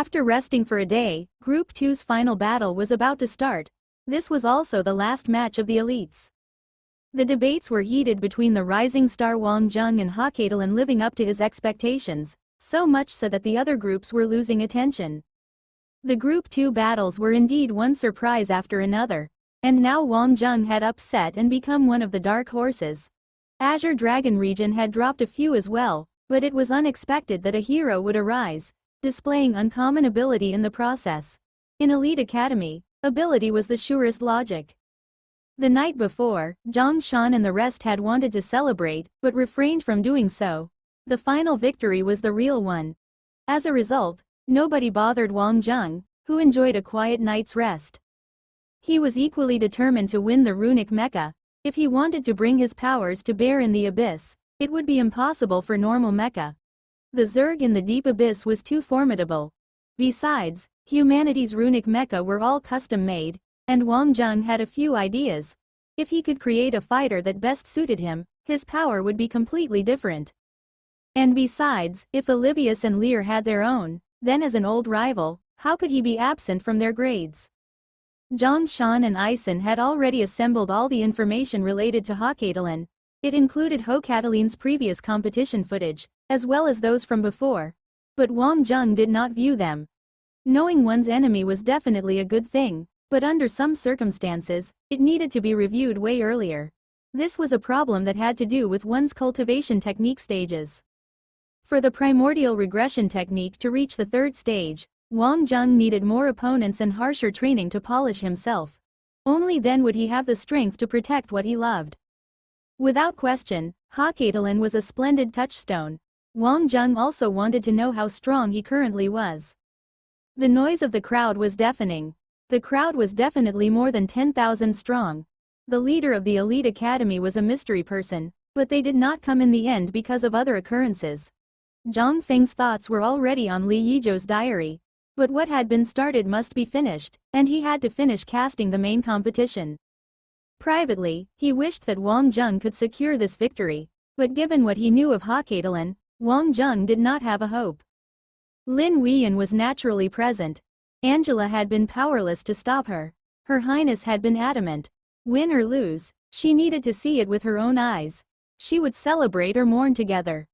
After resting for a day, Group 2's final battle was about to start. This was also the last match of the elites. The debates were heated between the rising star Wang Zheng and Hakatelan living up to his expectations, so much so that the other groups were losing attention. The Group 2 battles were indeed one surprise after another, and now Wang Zheng had upset and become one of the dark horses. Azure Dragon region had dropped a few as well, but it was unexpected that a hero would arise, displaying uncommon ability in the process. In Elite Academy, ability was the surest logic. The night before, Zhang Shan and the rest had wanted to celebrate, but refrained from doing so. The final victory was the real one. As a result, nobody bothered Wang Zheng, who enjoyed a quiet night's rest. He was equally determined to win the runic mecha. If he wanted to bring his powers to bear in the abyss, it would be impossible for normal mecha. The Zerg in the deep abyss was too formidable. Besides, humanity's runic mecha were all custom-made, and Wang Zheng had a few ideas. If he could create a fighter that best suited him, his power would be completely different. And besides, if Olivius and Lear had their own, then as an old rival, how could he be absent from their grades? Zhang Shan and Ison had already assembled all the information related to Hakatelan. It included Hakatalin's previous competition footage, as well as those from before. But Wang Zheng did not view them. Knowing one's enemy was definitely a good thing, but under some circumstances, it needed to be reviewed way earlier. This was a problem that had to do with one's cultivation technique stages. For the primordial regression technique to reach the third stage, Wang Zheng needed more opponents and harsher training to polish himself. Only then would he have the strength to protect what he loved. Without question, Hakatelan was a splendid touchstone. Wang Zheng also wanted to know how strong he currently was. The noise of the crowd was deafening. The crowd was definitely more than 10,000 strong. The leader of the Elite Academy was a mystery person, but they did not come in the end because of other occurrences. Zhang Feng's thoughts were already on Li Yizhou's diary. But what had been started must be finished, and he had to finish casting the main competition. Privately, he wished that Wang Zheng could secure this victory, but given what he knew of Hakatelan, Wang Zheng did not have a hope. Lin Weiyan was naturally present. Angela had been powerless to stop her. Her Highness had been adamant. Win or lose, she needed to see it with her own eyes. She would celebrate or mourn together.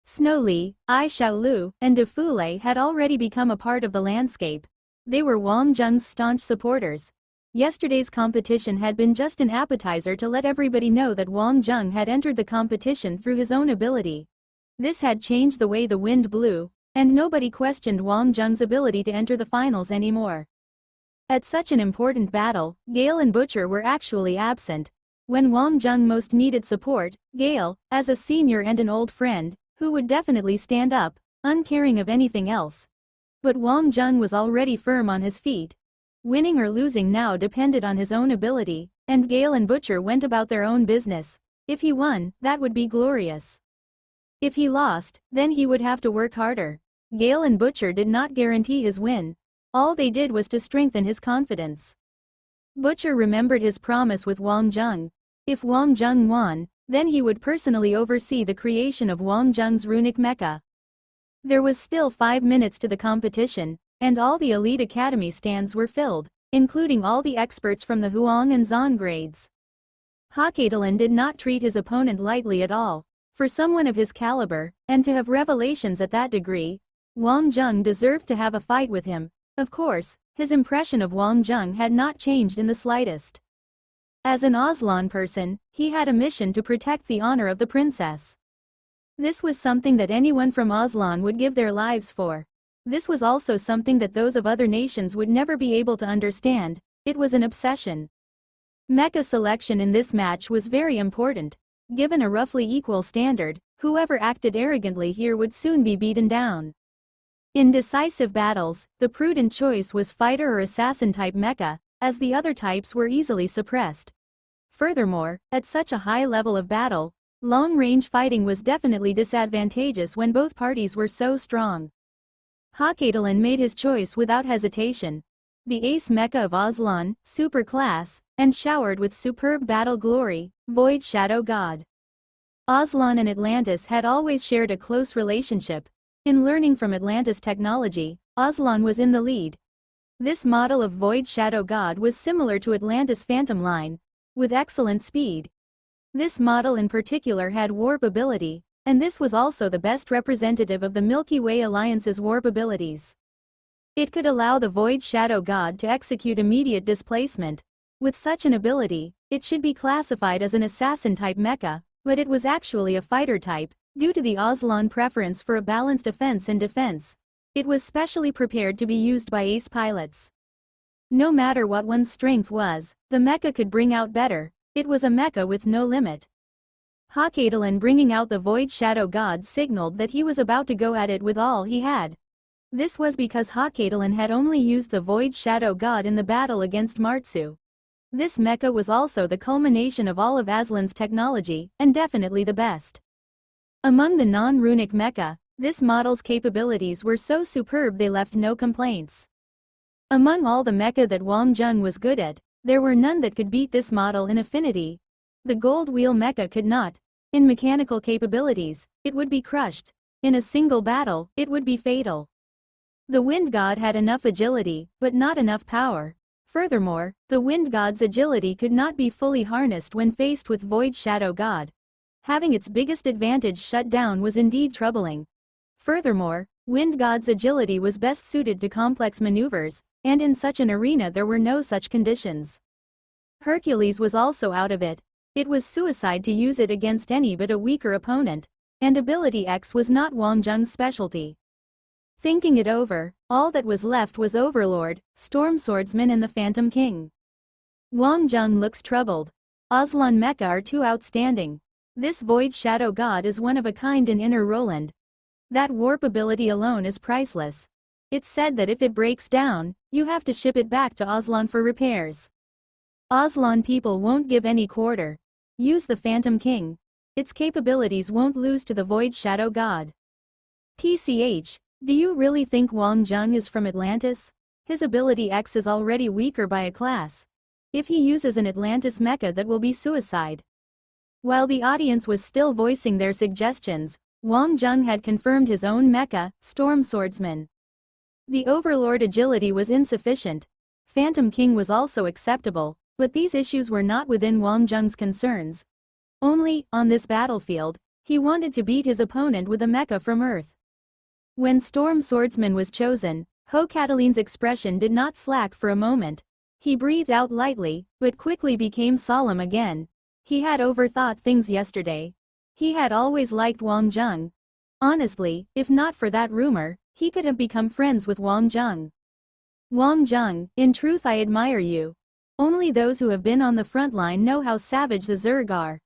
Snow Li, Ai Xiaolu, and De Fule had already become a part of the landscape. They were Wang Zheng's staunch supporters. Yesterday's competition had been just an appetizer to let everybody know that Wang Zheng had entered the competition through his own ability. This had changed the way the wind blew, and nobody questioned Wang Zheng's ability to enter the finals anymore. At such an important battle, Gale and Butcher were actually absent. When Wang Zheng most needed support, Gale, as a senior and an old friend, who would definitely stand up, uncaring of anything else. But Wang Zheng was already firm on his feet. Winning or losing now depended on his own ability, and Gale and Butcher went about their own business. If he won, that would be glorious. If he lost, then he would have to work harder. Gale and Butcher did not guarantee his win. All they did was to strengthen his confidence. Butcher remembered his promise with Wang Zheng. If Wang Zheng won, then he would personally oversee the creation of Wang Zheng's runic mecha. There was still 5 minutes to the competition, and all the Elite Academy stands were filled, including all the experts from the Huang and Zan grades. Hakatelan did not treat his opponent lightly at all. For someone of his caliber, and to have revelations at that degree, Wang Zheng deserved to have a fight with him. Of course, his impression of Wang Zheng had not changed in the slightest. As an Aslan person, he had a mission to protect the honor of the princess. This was something that anyone from Aslan would give their lives for. This was also something that those of other nations would never be able to understand. It was an obsession. Mecha selection in this match was very important. Given a roughly equal standard, whoever acted arrogantly here would soon be beaten down. In decisive battles, the prudent choice was fighter or assassin type mecha, as the other types were easily suppressed. Furthermore, at such a high level of battle, long-range fighting was definitely disadvantageous when both parties were so strong. Hakatelan made his choice without hesitation. The ace mecha of Aslan, super class, and showered with superb battle glory, Void Shadow God. Aslan and Atlantis had always shared a close relationship. In learning from Atlantis technology, Aslan was in the lead. This model of Void Shadow God was similar to Atlantis Phantom Line, with excellent speed. This model in particular had warp ability, and this was also the best representative of the Milky Way Alliance's warp abilities. It could allow the Void Shadow God to execute immediate displacement. With such an ability, it should be classified as an assassin-type mecha, but it was actually a fighter type, due to the Aslan preference for a balanced offense and defense. It was specially prepared to be used by ace pilots. No matter what one's strength was, the mecha could bring out better. It was a mecha with no limit. Hakatalan bringing out the Void Shadow God signaled that he was about to go at it with all he had. This was because Hakatalan had only used the Void Shadow God in the battle against Martsu. This mecha was also the culmination of all of Aslan's technology, and definitely the best. Among the non-runic mecha, this model's capabilities were so superb they left no complaints. Among all the mecha that Wang Zheng was good at, there were none that could beat this model in affinity. The Gold Wheel mecha could not. In mechanical capabilities, it would be crushed. In a single battle, it would be fatal. The Wind God had enough agility, but not enough power. Furthermore, the Wind God's agility could not be fully harnessed when faced with Void Shadow God. Having its biggest advantage shut down was indeed troubling. Furthermore, Wind God's agility was best suited to complex maneuvers, and in such an arena there were no such conditions. Hercules was also out of it. It was suicide to use it against any but a weaker opponent, and Ability X was not Wang Zheng's specialty. Thinking it over, all that was left was Overlord, Storm Swordsman and the Phantom King. Wang Zheng looks troubled. Aslan mecha are too outstanding. This Void Shadow God is one of a kind in Inner Roland. That warp ability alone is priceless. It's said that if it breaks down, you have to ship it back to Aslan for repairs. Aslan people won't give any quarter. Use the Phantom King. Its capabilities won't lose to the Void Shadow God. TCH, do you really think Wang Zheng is from Atlantis? His ability X is already weaker by a class. If he uses an Atlantis mecha, that will be suicide. While the audience was still voicing their suggestions, Wang Zheng had confirmed his own mecha, Storm Swordsman. The Overlord agility was insufficient. Phantom King was also acceptable, but these issues were not within Wang Zheng's concerns. Only, on this battlefield, he wanted to beat his opponent with a mecha from Earth. When Storm Swordsman was chosen, Hakatalan's expression did not slack for a moment. He breathed out lightly, but quickly became solemn again. He had overthought things yesterday. He had always liked Wang Zheng. Honestly, if not for that rumor, he could have become friends with Wang Zheng. Wang Zheng, in truth I admire you. Only those who have been on the front line know how savage the Zerg are.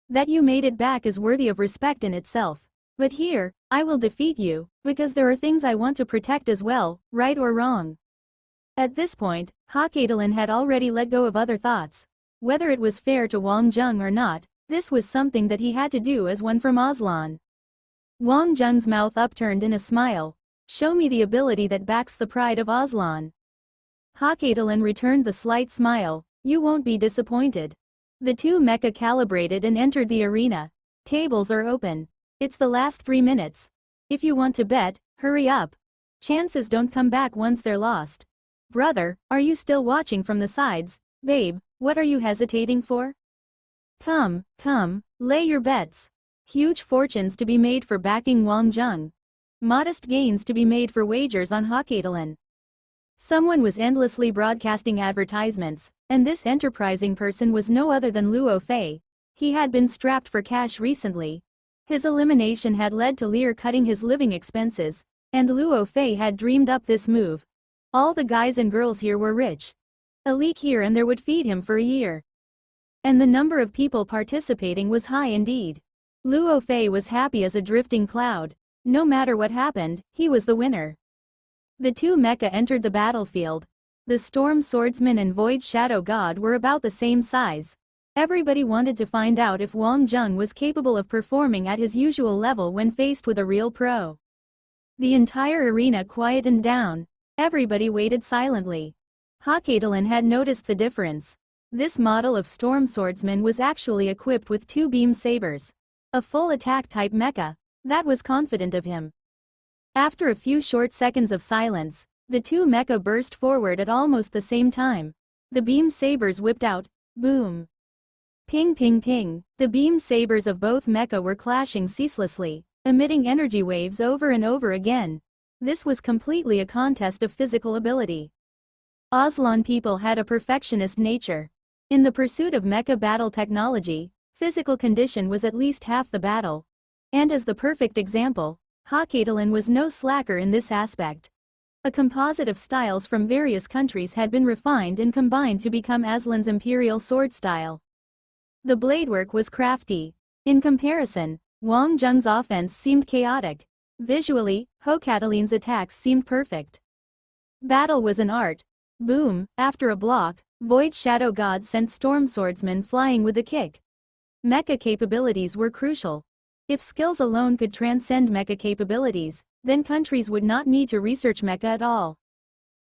That you made it back is worthy of respect in itself. But here, I will defeat you, because there are things I want to protect as well, right or wrong. At this point, Hakatalan had already let go of other thoughts. Whether it was fair to Wang Zheng or not, this was something that he had to do as one from Aslan. Wang Zheng's mouth upturned in a smile. Show me the ability that backs the pride of Aslan. Hakatalan returned the slight smile. You won't be disappointed. The two mecha calibrated and entered the arena. Tables are open. It's the last 3 minutes. If you want to bet, hurry up. Chances don't come back once they're lost. Brother, are you still watching from the sides? Babe, what are you hesitating for? Come, lay your bets. Huge fortunes to be made for backing Wang Zheng. Modest gains to be made for wagers on Hakatalan. Someone was endlessly broadcasting advertisements, and this enterprising person was no other than Luo Fei. He had been strapped for cash recently. His elimination had led to Lear cutting his living expenses, and Luo Fei had dreamed up this move. All the guys and girls here were rich. A leak here and there would feed him for a year. And the number of people participating was high indeed. Luo Fei was happy as a drifting cloud. No matter what happened, he was the winner. The two mecha entered the battlefield. The Storm Swordsman and Void Shadow God were about the same size. Everybody wanted to find out if Wang Zheng was capable of performing at his usual level when faced with a real pro. The entire arena quietened down. Everybody waited silently. Hakatalan had noticed the difference. This model of Storm Swordsman was actually equipped with 2 beam sabers. A full attack type mecha. That was confident of him. After a few short seconds of silence, The two mecha burst forward at almost the same time. The beam sabers whipped out. Boom. Ping ping ping. The beam sabers of both mecha were clashing ceaselessly, emitting energy waves over and over again. This was completely a contest of physical ability. Aslan people had a perfectionist nature. In the pursuit of mecha battle technology, physical condition was at least half the battle. And as the perfect example, Hakatalan was no slacker in this aspect. A composite of styles from various countries had been refined and combined to become Aslan's imperial sword style. The bladework was crafty. In comparison, Wang Zheng's offense seemed chaotic. Visually, Hakatalan's attacks seemed perfect. Battle was an art. Boom, after a block, Void Shadow God sent Storm Swordsman flying with a kick. Mecha capabilities were crucial. If skills alone could transcend mecha capabilities, then countries would not need to research mecha at all.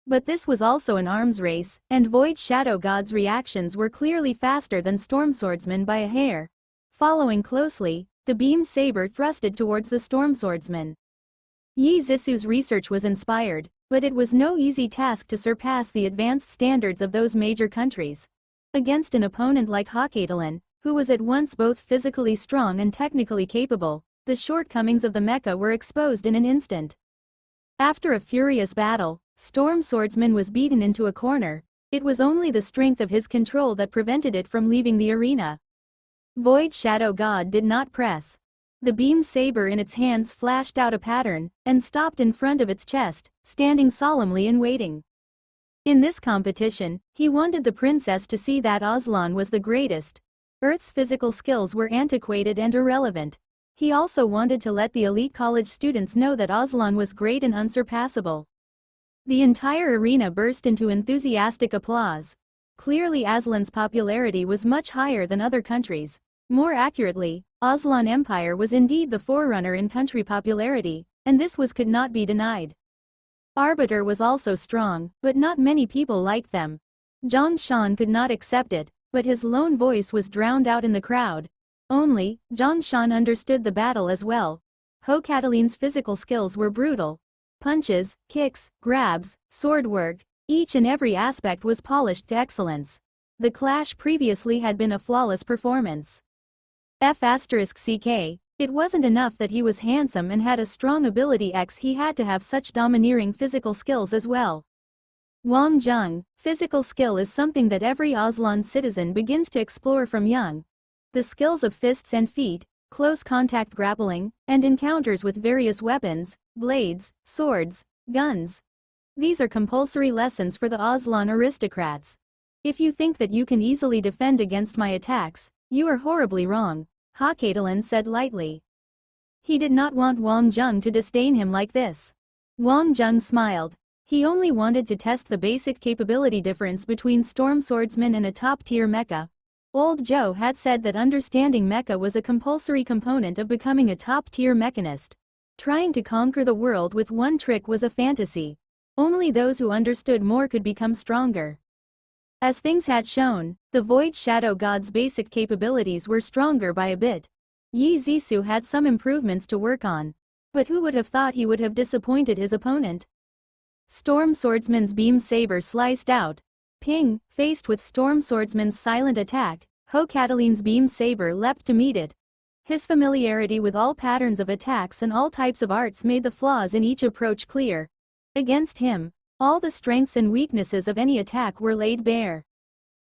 But this was also an arms race, and Void Shadow God's reactions were clearly faster than Storm Swordsman by a hair. Following closely, the beam saber thrusted towards the Storm Swordsman. Yi Zisu's research was inspired, but it was no easy task to surpass the advanced standards of those major countries. Against an opponent like Hakatalan, who was at once both physically strong and technically capable, the shortcomings of the mecha were exposed in an instant. After a furious battle, Storm Swordsman was beaten into a corner. It was only the strength of his control that prevented it from leaving the arena. Void Shadow God did not press. The beam saber in its hands flashed out a pattern, and stopped in front of its chest, standing solemnly and waiting. In this competition, he wanted the princess to see that Aslan was the greatest. Earth's physical skills were antiquated and irrelevant. He also wanted to let the elite college students know that Aslan was great and unsurpassable. The entire arena burst into enthusiastic applause. Clearly Aslan's popularity was much higher than other countries. More accurately, Aslan Empire was indeed the forerunner in country popularity, and this could not be denied. Arbiter was also strong, but not many people liked them. Zhang Shan could not accept it, but his lone voice was drowned out in the crowd. Only, Zhang Shan understood the battle as well. Hakatalan's physical skills were brutal. Punches, kicks, grabs, sword work, each and every aspect was polished to excellence. The clash previously had been a flawless performance. F***ck, it wasn't enough that he was handsome and had a strong ability X, he had to have such domineering physical skills as well. Wang Zheng, physical skill is something that every Aslan citizen begins to explore from young. The skills of fists and feet, close contact grappling, and encounters with various weapons, blades, swords, guns. These are compulsory lessons for the Aslan aristocrats. If you think that you can easily defend against my attacks, you are horribly wrong, Hakatalan said lightly. He did not want Wang Zheng to disdain him like this. Wang Zheng smiled. He only wanted to test the basic capability difference between Storm Swordsman and a top-tier mecha. Old Joe had said that understanding mecha was a compulsory component of becoming a top-tier mechanist. Trying to conquer the world with one trick was a fantasy. Only those who understood more could become stronger. As things had shown, the Void Shadow God's basic capabilities were stronger by a bit. Yi Zisu had some improvements to work on. But who would have thought he would have disappointed his opponent? Storm Swordsman's beam saber sliced out. Ping, faced with Storm Swordsman's silent attack, Hakatalan's beam saber leapt to meet it. His familiarity with all patterns of attacks and all types of arts made the flaws in each approach clear. Against him, all the strengths and weaknesses of any attack were laid bare.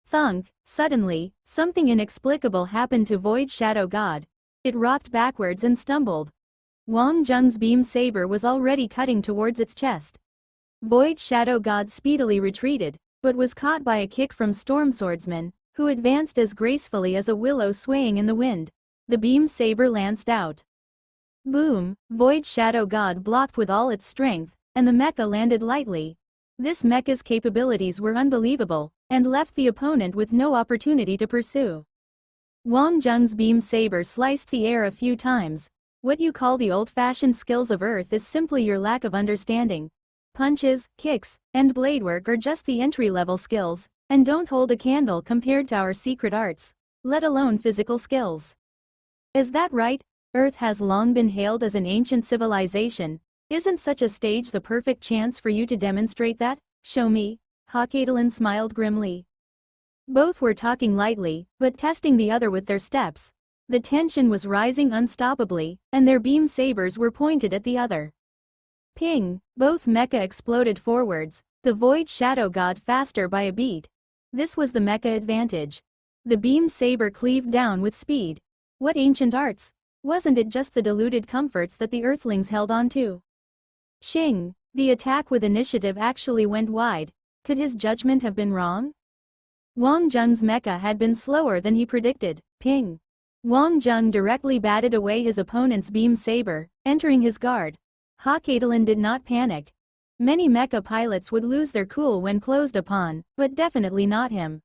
Thunk, suddenly, something inexplicable happened to Void Shadow God. It rocked backwards and stumbled. Wang Zheng's beam saber was already cutting towards its chest. Void Shadow God speedily retreated, but was caught by a kick from Storm Swordsman, who advanced as gracefully as a willow swaying in the wind. The beam saber lanced out. Boom, Void Shadow God blocked with all its strength, and the mecha landed lightly. This mecha's capabilities were unbelievable, and left the opponent with no opportunity to pursue. Wang Zheng's beam saber sliced the air a few times. What you call the old-fashioned skills of Earth is simply your lack of understanding. Punches, kicks, and bladework are just the entry-level skills, and don't hold a candle compared to our secret arts, let alone physical skills. Is that right? Earth has long been hailed as an ancient civilization, Isn't such a stage the perfect chance for you to demonstrate that? Show me. Hawkatelin smiled grimly. Both were talking lightly, but testing the other with their steps. The tension was rising unstoppably, and their beam sabers were pointed at the other. Ping! Both mecha exploded forwards, the Void Shadow God faster by a beat. This was the mecha advantage. The beam saber cleaved down with speed. What ancient arts? Wasn't it just the diluted comforts that the Earthlings held on to? Shing! The attack with initiative actually went wide. Could his judgment have been wrong? Wang Zheng's mecha had been slower than he predicted. Ping! Wang Zheng directly batted away his opponent's beam saber, entering his guard. Hawkatelin did not panic. Many mecha pilots would lose their cool when closed upon, but definitely not him.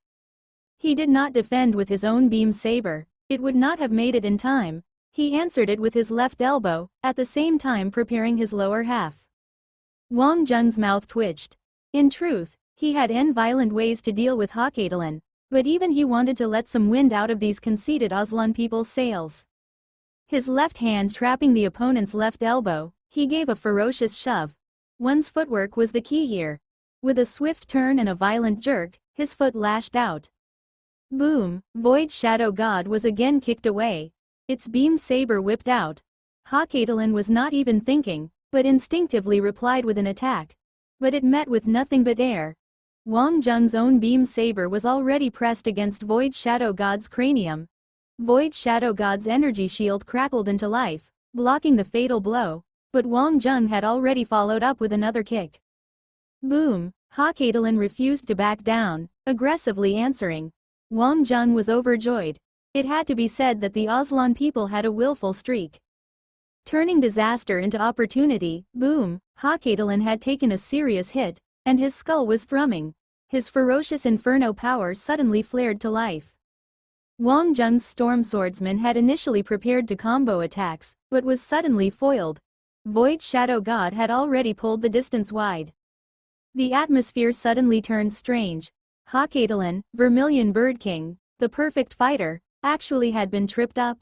He did not defend with his own beam saber. It would not have made it in time. He answered it with his left elbow, at the same time preparing his lower half. Wang Zheng's mouth twitched. In truth, he had violent ways to deal with Hawkatelin, but even he wanted to let some wind out of these conceited Aslan people's sails. His left hand trapping the opponent's left elbow, he gave a ferocious shove. One's footwork was the key here. With a swift turn and a violent jerk, his foot lashed out. Boom! Void Shadow God was again kicked away. Its beam saber whipped out. Hawkatelin was not even thinking, but instinctively replied with an attack. But it met with nothing but air. Wang Zheng's own beam saber was already pressed against Void Shadow God's cranium. Void Shadow God's energy shield crackled into life, blocking the fatal blow, but Wang Zheng had already followed up with another kick. Boom! Hawkatelin refused to back down, aggressively answering. Wang Zheng was overjoyed. It had to be said that the Aslan people had a willful streak. Turning disaster into opportunity, boom, Hawkatelin had taken a serious hit, and his skull was thrumming. His ferocious inferno power suddenly flared to life. Wang Zheng's storm swordsman had initially prepared to combo attacks, but was suddenly foiled. Void Shadow God had already pulled the distance wide. The atmosphere suddenly turned strange. Hawkatelin, Vermilion Bird King, the perfect fighter, actually had been tripped up.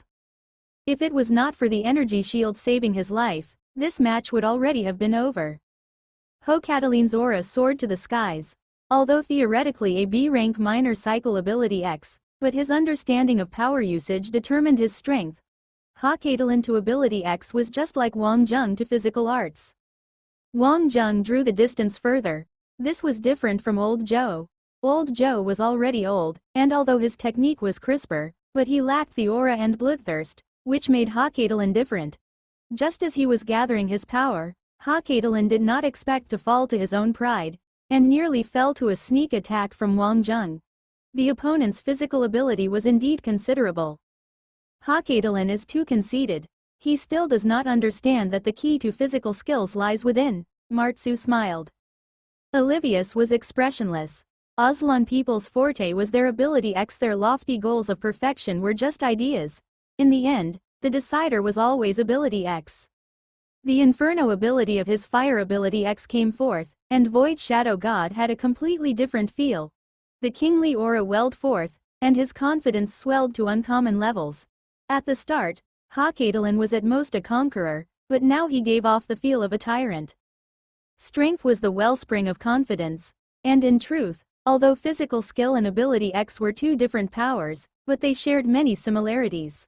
If it was not for the energy shield saving his life, this match would already have been over. Hawkatelin's aura soared to the skies. Although theoretically a B-rank minor cycle ability X, but his understanding of power usage determined his strength. Hawkatelin to ability X was just like Wang Zheng to physical arts. Wang Zheng drew the distance further. This was different from Old Joe. Old Joe was already old, and although his technique was crisper, but he lacked the aura and bloodthirst, which made Hawkatelin different. Just as he was gathering his power, Hawkatelin did not expect to fall to his own pride, and nearly fell to a sneak attack from Wang Zheng. The opponent's physical ability was indeed considerable. Hawkatelin is too conceited. He still does not understand that the key to physical skills lies within. Martsu smiled. Olivius was expressionless. Aslan people's forte was their ability X. Their lofty goals of perfection were just ideas. In the end, the decider was always ability X. The Inferno ability of his Fire ability X came forth, and Void Shadow God had a completely different feel. The kingly aura welled forth, and his confidence swelled to uncommon levels. At the start, Hawkatelin was at most a conqueror, but now he gave off the feel of a tyrant. Strength was the wellspring of confidence, and in truth, although physical skill and ability X were two different powers, but they shared many similarities.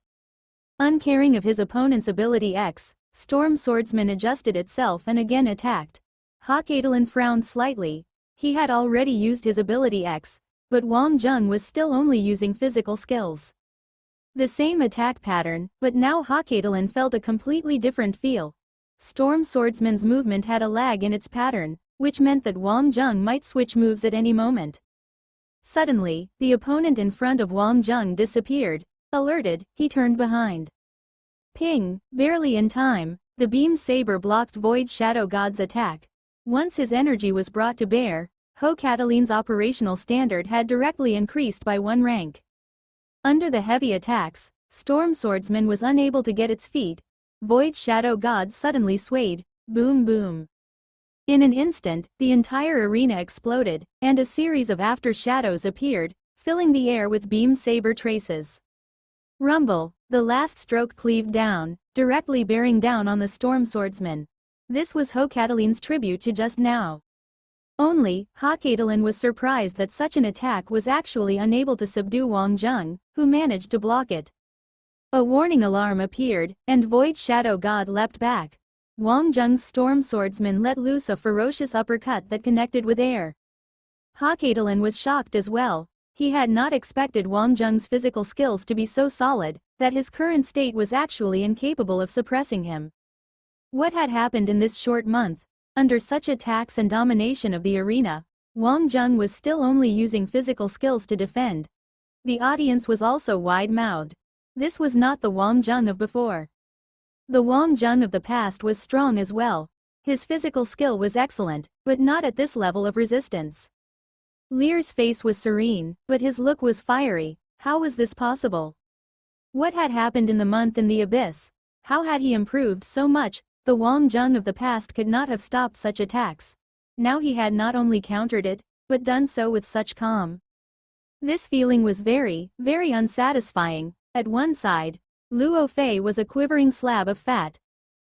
Uncaring of his opponent's ability X, Storm Swordsman adjusted itself and again attacked. Hawkatelin frowned slightly. He had already used his ability X, but Wang Zheng was still only using physical skills. The same attack pattern, but now Hawkatelin felt a completely different feel. Storm Swordsman's movement had a lag in its pattern, which meant that Wang Zheng might switch moves at any moment. Suddenly, the opponent in front of Wang Zheng disappeared. Alerted, he turned behind. Ping! Barely in time, the beam saber blocked Void Shadow God's attack. Once his energy was brought to bear, Hawkatelin's operational standard had directly increased by 1 rank. Under the heavy attacks, Storm Swordsman was unable to get its feet. Void Shadow God suddenly swayed. Boom boom. In an instant, the entire arena exploded, and a series of after shadows appeared, filling the air with beam saber traces. Rumble, the last stroke cleaved down, directly bearing down on the Storm Swordsman. This was Ho-Cataline's tribute to just now. Only, Ha-Cataline was surprised that such an attack was actually unable to subdue Wang Zheng, who managed to block it. A warning alarm appeared, and Void Shadow God leapt back. Wang Zheng's storm swordsman let loose a ferocious uppercut that connected with air. Ha-Cataline was shocked as well. He had not expected Wang Zheng's physical skills to be so solid, that his current state was actually incapable of suppressing him. What had happened in this short month? Under such attacks and domination of the arena, Wang Zheng was still only using physical skills to defend. The audience was also wide-mouthed. This was not the Wang Zheng of before. The Wang Zheng of the past was strong as well. His physical skill was excellent, but not at this level of resistance. Lear's face was serene, but his look was fiery. How was this possible? What had happened in the month in the abyss? How had he improved so much? The Wang Zheng of the past could not have stopped such attacks. Now he had not only countered it, but done so with such calm. This feeling was very, very unsatisfying. At one side, Luo Fei was a quivering slab of fat.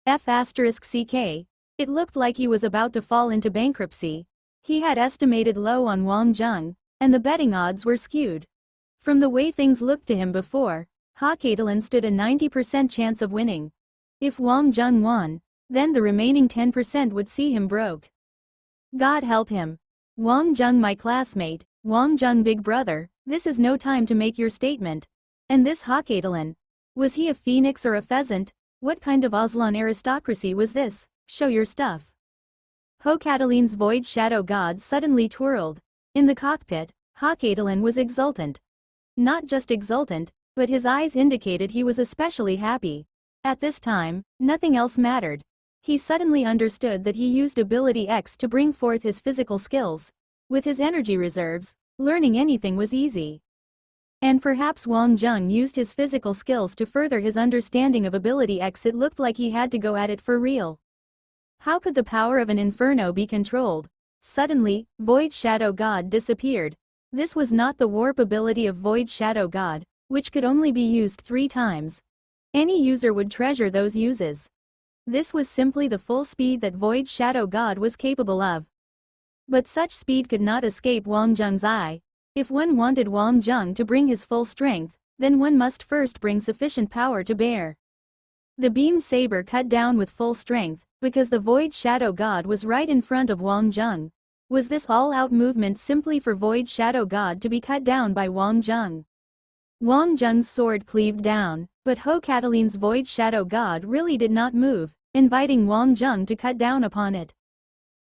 F***ck. It looked like he was about to fall into bankruptcy. He had estimated low on Wang Zheng, and the betting odds were skewed. From the way things looked to him before, Ha-Cataline stood a 90% chance of winning. If Wang Zheng won, then the remaining 10% would see him broke. God help him. Wang Zheng, my classmate, Wang Zheng, big brother, this is no time to make your statement. And this Ha-Cataline, was he a phoenix or a pheasant? What kind of Aslan aristocracy was this? Show your stuff. Ho-Cataline's Void Shadow God suddenly twirled. In the cockpit, Ha-Cataline was exultant. Not just exultant, but his eyes indicated he was especially happy. At this time, nothing else mattered. He suddenly understood that he used Ability X to bring forth his physical skills. With his energy reserves, learning anything was easy. And perhaps Wang Zheng used his physical skills to further his understanding of Ability X. It looked like he had to go at it for real. How could the power of an inferno be controlled? Suddenly, Void Shadow God disappeared. This was not the warp ability of Void Shadow God, which could only be used 3 times. Any user would treasure those uses. This was simply the full speed that Void Shadow God was capable of. But such speed could not escape Wang Zheng's eye. If one wanted Wang Zheng to bring his full strength, then one must first bring sufficient power to bear. The beam saber cut down with full strength, because the Void Shadow God was right in front of Wang Zheng. Was this all-out movement simply for Void Shadow God to be cut down by Wang Zheng? Wang Zheng's sword cleaved down, but Ho-Cataline's Void Shadow God really did not move, inviting Wang Zheng to cut down upon it.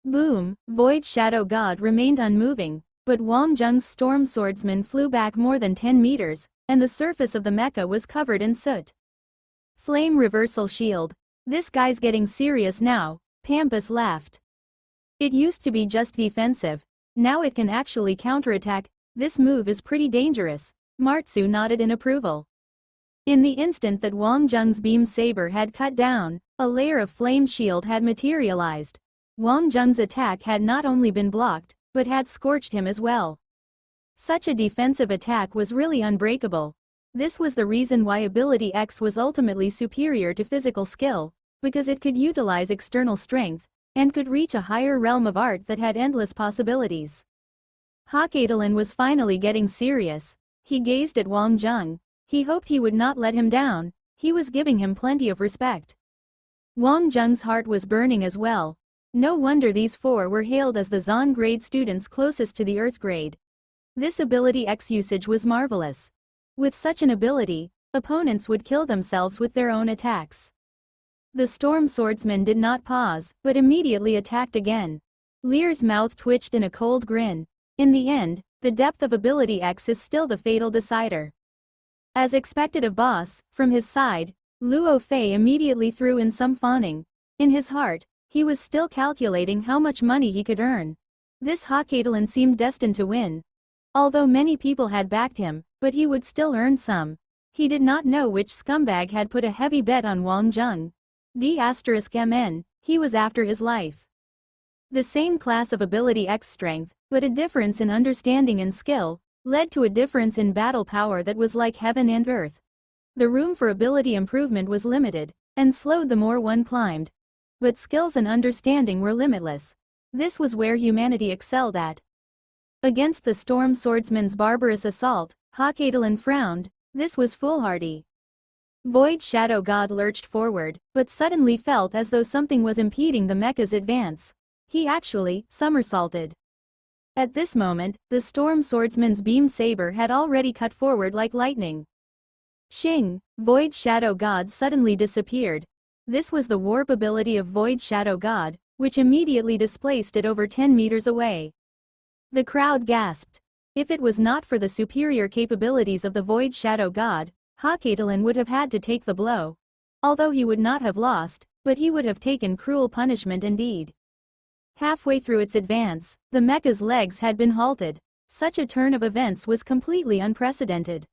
Boom! Void Shadow God remained unmoving, but Wang Zheng's storm swordsman flew back more than 10 meters, and the surface of the mecha was covered in soot. Flame reversal shield. This guy's getting serious now, Tempest laughed. It used to be just defensive, now it can actually counterattack. This move is pretty dangerous. Martsu nodded in approval. In the instant that Wang Zheng's beam saber had cut down, a layer of flame shield had materialized. Wang Zheng's attack had not only been blocked, but had scorched him as well. Such a defensive attack was really unbreakable. This was the reason why Ability X was ultimately superior to physical skill, because it could utilize external strength, and could reach a higher realm of art that had endless possibilities. Ha-Cataline was finally getting serious. He gazed at Wang Zheng. He hoped he would not let him down. He was giving him plenty of respect. Wang Zheng's heart was burning as well. No wonder these 4 were hailed as the Zon grade students closest to the Earth grade. This Ability X usage was marvelous. With such an ability, opponents would kill themselves with their own attacks. The storm swordsman did not pause, but immediately attacked again. Lear's mouth twitched in a cold grin. In the end, the depth of Ability X is still the fatal decider. As expected of boss, from his side, Luo Fei immediately threw in some fawning. In his heart, he was still calculating how much money he could earn. This Ha-Cataline seemed destined to win. Although many people had backed him, but he would still earn some. He did not know which scumbag had put a heavy bet on Wang Zheng. D***MN, he was after his life. The same class of Ability X strength, but a difference in understanding and skill, led to a difference in battle power that was like heaven and earth. The room for ability improvement was limited, and slowed the more one climbed. but skills and understanding were limitless. This was where humanity excelled at. Against the Storm Swordsman's barbarous assault, Hawkadalin frowned. This was foolhardy. Void Shadow God lurched forward, but suddenly felt as though something was impeding the mecha's advance. He actually somersaulted. At this moment, the Storm Swordsman's beam saber had already cut forward like lightning. Shing! Void Shadow God suddenly disappeared. This was the warp ability of Void Shadow God, which immediately displaced it over 10 meters away. The crowd gasped. If it was not for the superior capabilities of the Void Shadow God, Hawkadalin would have had to take the blow. Although he would not have lost, but he would have taken cruel punishment indeed. Halfway through its advance, the mecha's legs had been halted. Such a turn of events was completely unprecedented.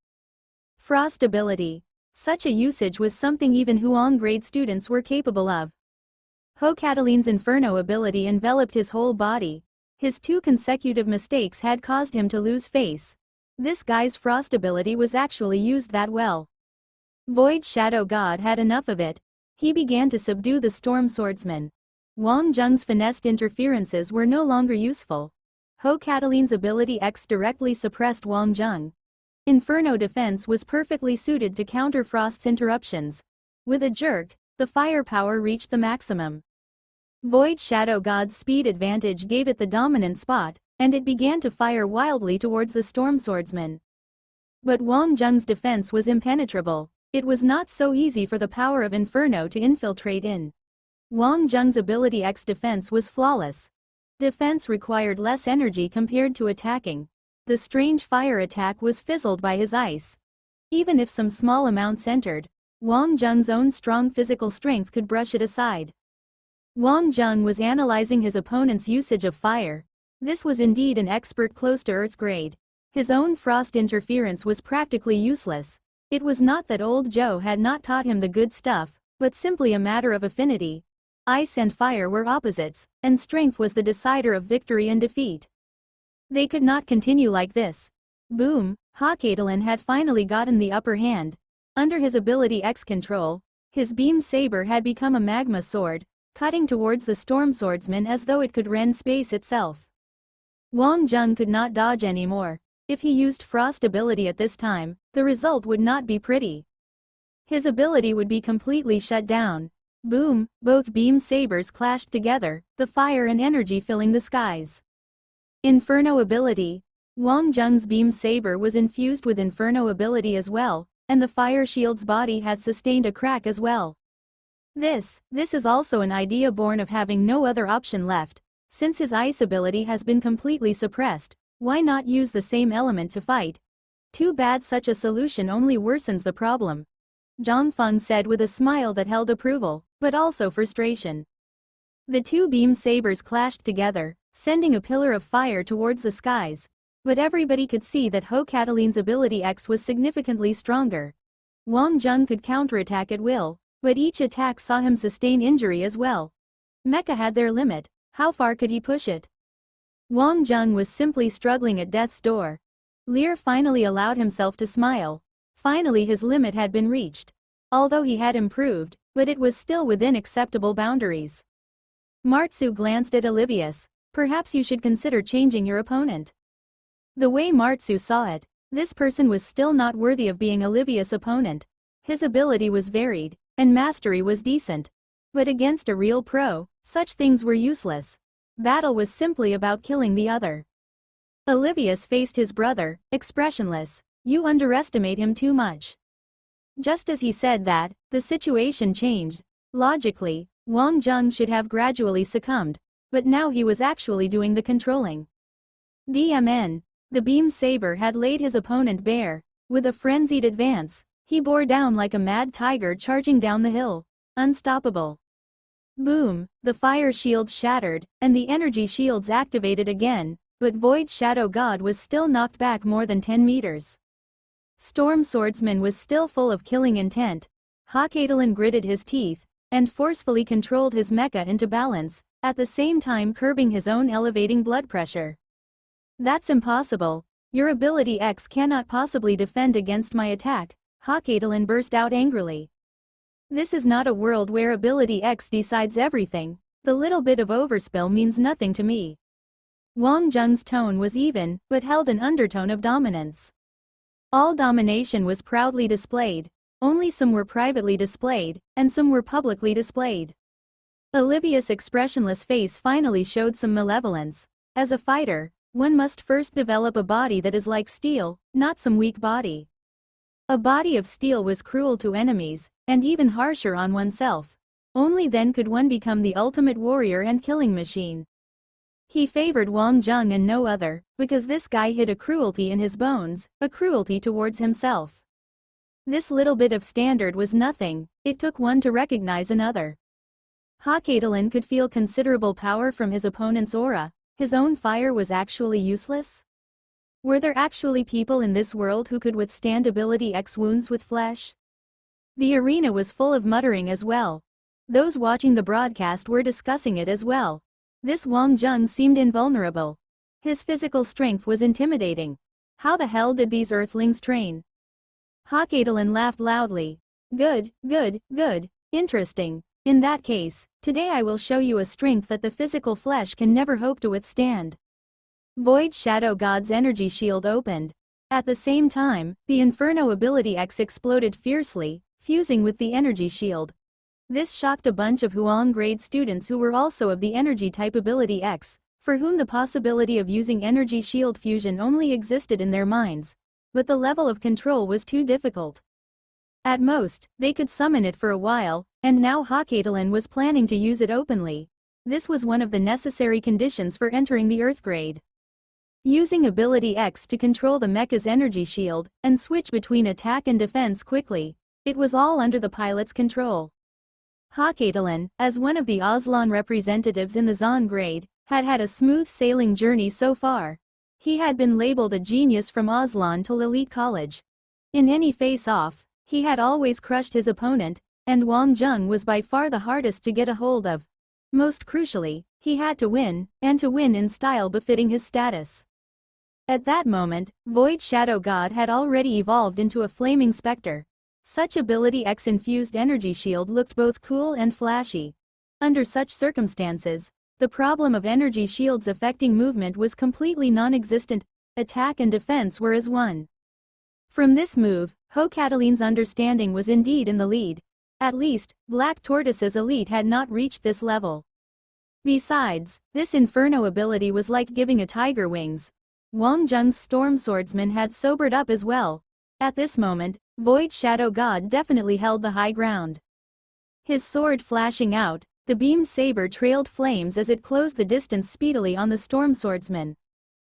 Frost ability. Such a usage was something even Huang grade students were capable of. Hawkadalin's Inferno ability enveloped his whole body. His 2 consecutive mistakes had caused him to lose face. This guy's frost ability was actually used that well. Void Shadow God had enough of it. He began to subdue the Storm Swordsman. Wang Zheng's finessed interferences were no longer useful. Hawkadalin's ability X directly suppressed Wang Zheng. Inferno defense was perfectly suited to counter Frost's interruptions. With a jerk, the firepower reached the maximum. Void Shadow God's speed advantage gave it the dominant spot, and it began to fire wildly towards the Storm Swordsman. But Wang Zheng's defense was impenetrable. It was not so easy for the power of Inferno to infiltrate in. Wang Zheng's ability X defense was flawless. Defense required less energy compared to attacking. The strange fire attack was fizzled by his ice. Even if some small amounts entered, Wang Zheng's own strong physical strength could brush it aside. Wang Zheng was analyzing his opponent's usage of fire. This was indeed an expert close to Earth grade. His own frost interference was practically useless. It was not that old Joe had not taught him the good stuff, but simply a matter of affinity. Ice and fire were opposites, and strength was the decider of victory and defeat. They could not continue like this. Boom! Hawkadalin had finally gotten the upper hand. Under his ability X control, his beam saber had become a magma sword, cutting towards the Storm Swordsman as though it could rend space itself. Wang Zheng could not dodge anymore. If he used Frost ability at this time, the result would not be pretty. His ability would be completely shut down. Boom! Both beam sabers clashed together, the fire and energy filling the skies. Inferno ability. Wang Zheng's beam saber was infused with Inferno ability as well, and the fire shield's body had sustained a crack as well. This is also an idea born of having no other option left. Since his ice ability has been completely suppressed, why not use the same element to fight? Too bad such a solution only worsens the problem. Zhang Feng said with a smile that held approval, but also frustration. The 2 beam sabers clashed together, sending a pillar of fire towards the skies. But everybody could see that Hawkadalin's ability X was significantly stronger. Wang Zheng could counterattack at will, but each attack saw him sustain injury as well. Mecha had their limit. How far could he push it? Wang Zheng was simply struggling at death's door. Lear finally allowed himself to smile. Finally his limit had been reached. Although he had improved, but it was still within acceptable boundaries. Martsu glanced at Olivius. Perhaps you should consider changing your opponent. The way Martsu saw it, this person was still not worthy of being Olivius' opponent. His ability was varied, and mastery was decent. But against a real pro, such things were useless. Battle was simply about killing the other. Olivius faced his brother, expressionless. You underestimate him too much. Just as he said that, the situation changed. Logically, Wang Zheng should have gradually succumbed, but now he was actually doing the controlling. DMN. The beam saber had laid his opponent bare. With a frenzied advance, he bore down like a mad tiger charging down the hill. Unstoppable. Boom! The fire shield shattered, and the energy shields activated again, but Void Shadow God was still knocked back more than 10 meters. Storm Swordsman was still full of killing intent. Hawkadalin gritted his teeth, and forcefully controlled his mecha into balance, at the same time curbing his own elevating blood pressure. That's impossible. Your ability X cannot possibly defend against my attack, Hawkadalin burst out angrily. This is not a world where ability X decides everything. The little bit of overspill means nothing to me. Wang Zheng's tone was even, but held an undertone of dominance. All domination was proudly displayed. Only some were privately displayed, and some were publicly displayed. Olivia's expressionless face finally showed some malevolence. As a fighter, one must first develop a body that is like steel, not some weak body. A body of steel was cruel to enemies, and even harsher on oneself. Only then could one become the ultimate warrior and killing machine. He favored Wang Zheng and no other, because this guy hid a cruelty in his bones, a cruelty towards himself. This little bit of standard was nothing, it took one to recognize another. Hakatelan could feel considerable power from his opponent's aura. His own fire was actually useless? Were there actually people in this world who could withstand ability X wounds with flesh? The arena was full of muttering as well. Those watching the broadcast were discussing it as well. This Wang Zheng seemed invulnerable. His physical strength was intimidating. How the hell did these earthlings train? Hakatelan laughed loudly. Good, good, good, interesting. In that case, today I will show you a strength that the physical flesh can never hope to withstand. Void Shadow God's energy shield opened. At the same time, the Inferno ability X exploded fiercely, fusing with the energy shield. This shocked a bunch of Huang grade students who were also of the energy type ability X, for whom the possibility of using energy shield fusion only existed in their minds. But the level of control was too difficult. At most, they could summon it for a while, and now Hakatelan was planning to use it openly. This was one of the necessary conditions for entering the Earth grade. Using ability X to control the mecha's energy shield, and switch between attack and defense quickly, it was all under the pilot's control. Hakatelan, as one of the Aslan representatives in the Zon grade, had had a smooth sailing journey so far. He had been labeled a genius from Aslan till elite college. In any face-off, he had always crushed his opponent, and Wang Zheng was by far the hardest to get a hold of. Most crucially, he had to win, and to win in style befitting his status. At that moment, Void Shadow God had already evolved into a flaming specter. Such ability X-infused energy shield looked both cool and flashy. Under such circumstances, the problem of energy shields affecting movement was completely non-existent. Attack and defense were as one. From this move, Hakatelan's understanding was indeed in the lead. At least, Black Tortoise's elite had not reached this level. Besides, this Inferno ability was like giving a tiger wings. Wang Zheng's Storm Swordsman had sobered up as well. At this moment, Void Shadow God definitely held the high ground. His sword flashing out, the beam saber trailed flames as it closed the distance speedily on the Storm Swordsman.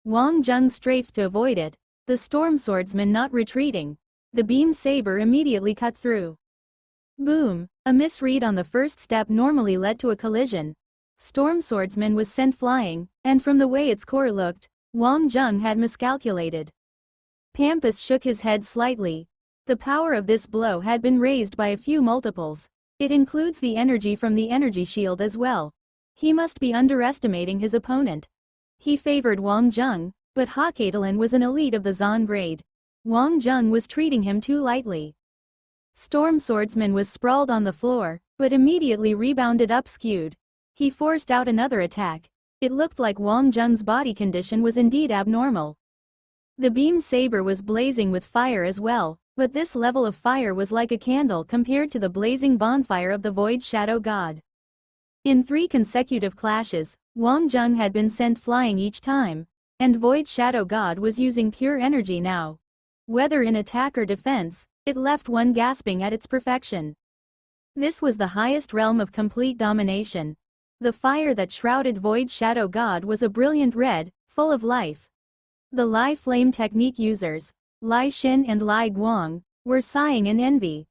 Wang Zheng strafed to avoid it, the Storm Swordsman not retreating. The beam saber immediately cut through. Boom! A misread on the first step normally led to a collision. Storm Swordsman was sent flying, and from the way its core looked, Wang Zheng had miscalculated. Tempest shook his head slightly. The power of this blow had been raised by a few multiples. It includes the energy from the energy shield as well. He must be underestimating his opponent. He favored Wang Zheng, but Hakatelan was an elite of the Zon grade. Wang Zheng was treating him too lightly. Storm Swordsman was sprawled on the floor, but immediately rebounded up skewed. He forced out another attack. It looked like Wang Zheng's body condition was indeed abnormal. The beam saber was blazing with fire as well, but this level of fire was like a candle compared to the blazing bonfire of the Void Shadow God. In 3 consecutive clashes, Wang Zheng had been sent flying each time, and Void Shadow God was using pure energy now. Whether in attack or defense, it left one gasping at its perfection. This was the highest realm of complete domination. The fire that shrouded Void Shadow God was a brilliant red, full of life. The Lai Flame technique users, Lai Xin and Lai Guang, were sighing in envy.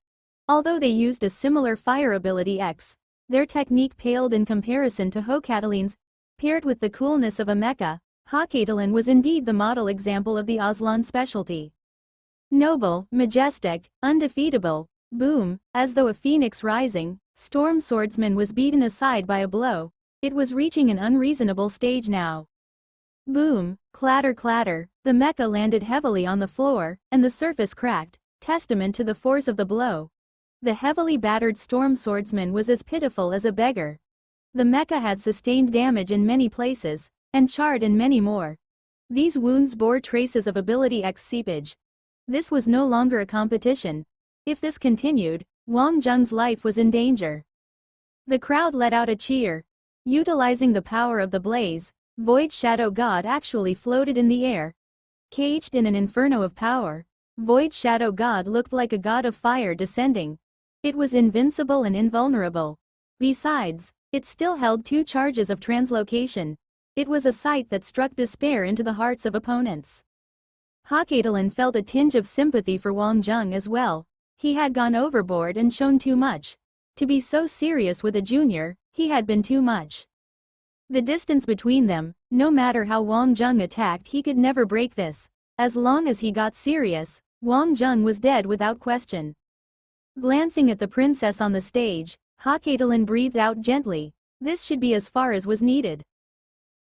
Although they used a similar fire ability X, their technique paled in comparison to Hakatelan's. Paired with the coolness of a mecha, Hakatelan was indeed the model example of the Aslan specialty. Noble, majestic, undefeatable, boom, as though a phoenix rising, Storm Swordsman was beaten aside by a blow. It was reaching an unreasonable stage now. Boom, clatter clatter, the mecha landed heavily on the floor, and the surface cracked, testament to the force of the blow. The heavily battered storm swordsman was as pitiful as a beggar. The mecha had sustained damage in many places, and charred in many more. These wounds bore traces of ability X seepage. This was no longer a competition. If this continued, Wang Zheng's life was in danger. The crowd let out a cheer. Utilizing the power of the blaze, Void Shadow God actually floated in the air. Caged in an inferno of power, Void Shadow God looked like a god of fire descending. It was invincible and invulnerable. Besides, it still held 2 charges of translocation. It was a sight that struck despair into the hearts of opponents. Hakatelan felt a tinge of sympathy for Wang Zheng as well. He had gone overboard and shown too much. To be so serious with a junior, he had been too much. The distance between them, no matter how Wang Zheng attacked, he could never break this. As long as he got serious, Wang Zheng was dead without question. Glancing at the princess on the stage, Hakatelan breathed out gently. This should be as far as was needed.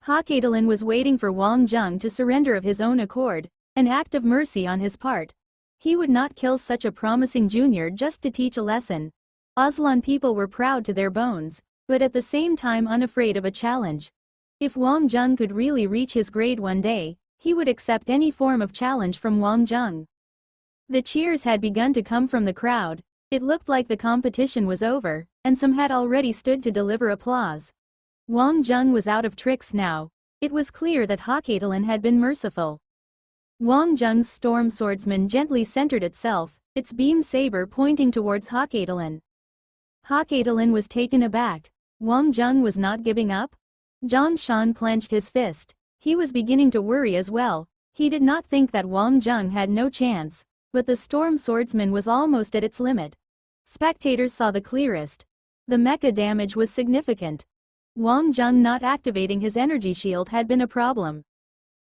Hakatelan was waiting for Wang Zheng to surrender of his own accord, an act of mercy on his part. He would not kill such a promising junior just to teach a lesson. Aslan people were proud to their bones, but at the same time unafraid of a challenge. If Wang Zheng could really reach his grade one day, he would accept any form of challenge from Wang Zheng. The cheers had begun to come from the crowd. It looked like the competition was over, and some had already stood to deliver applause. Wang Zheng was out of tricks now. It was clear that Hakatelan had been merciful. Wang Zheng's storm swordsman gently centered itself, its beam saber pointing towards Hakatelan. Hakatelan was taken aback. Wang Zheng was not giving up? Zhang Shan clenched his fist. He was beginning to worry as well. He did not think that Wang Zheng had no chance, but the storm swordsman was almost at its limit. Spectators saw the clearest. The mecha damage was significant. Wang Zheng not activating his energy shield had been a problem.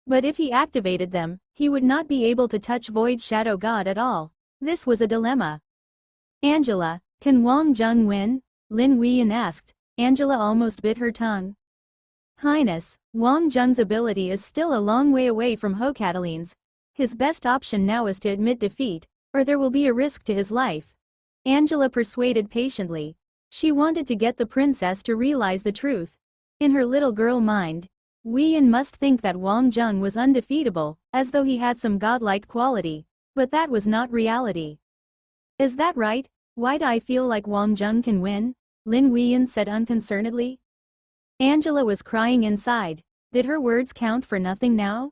But if he activated them, he would not be able to touch Void Shadow God at all. This was a dilemma. Angela, can Wang Zheng win? Lin Weiyan asked. Angela almost bit her tongue. Highness, Wang Zheng's ability is still a long way away from Hakatelan's. His best option now is to admit defeat, or there will be a risk to his life. Angela persuaded patiently. She wanted to get the princess to realize the truth. In her little girl mind, Weiyan must think that Wang Zheng was undefeatable, as though he had some godlike quality, but that was not reality. Is that right? Why do I feel like Wang Zheng can win? Lin Weiyan said unconcernedly. Angela was crying inside. Did her words count for nothing now?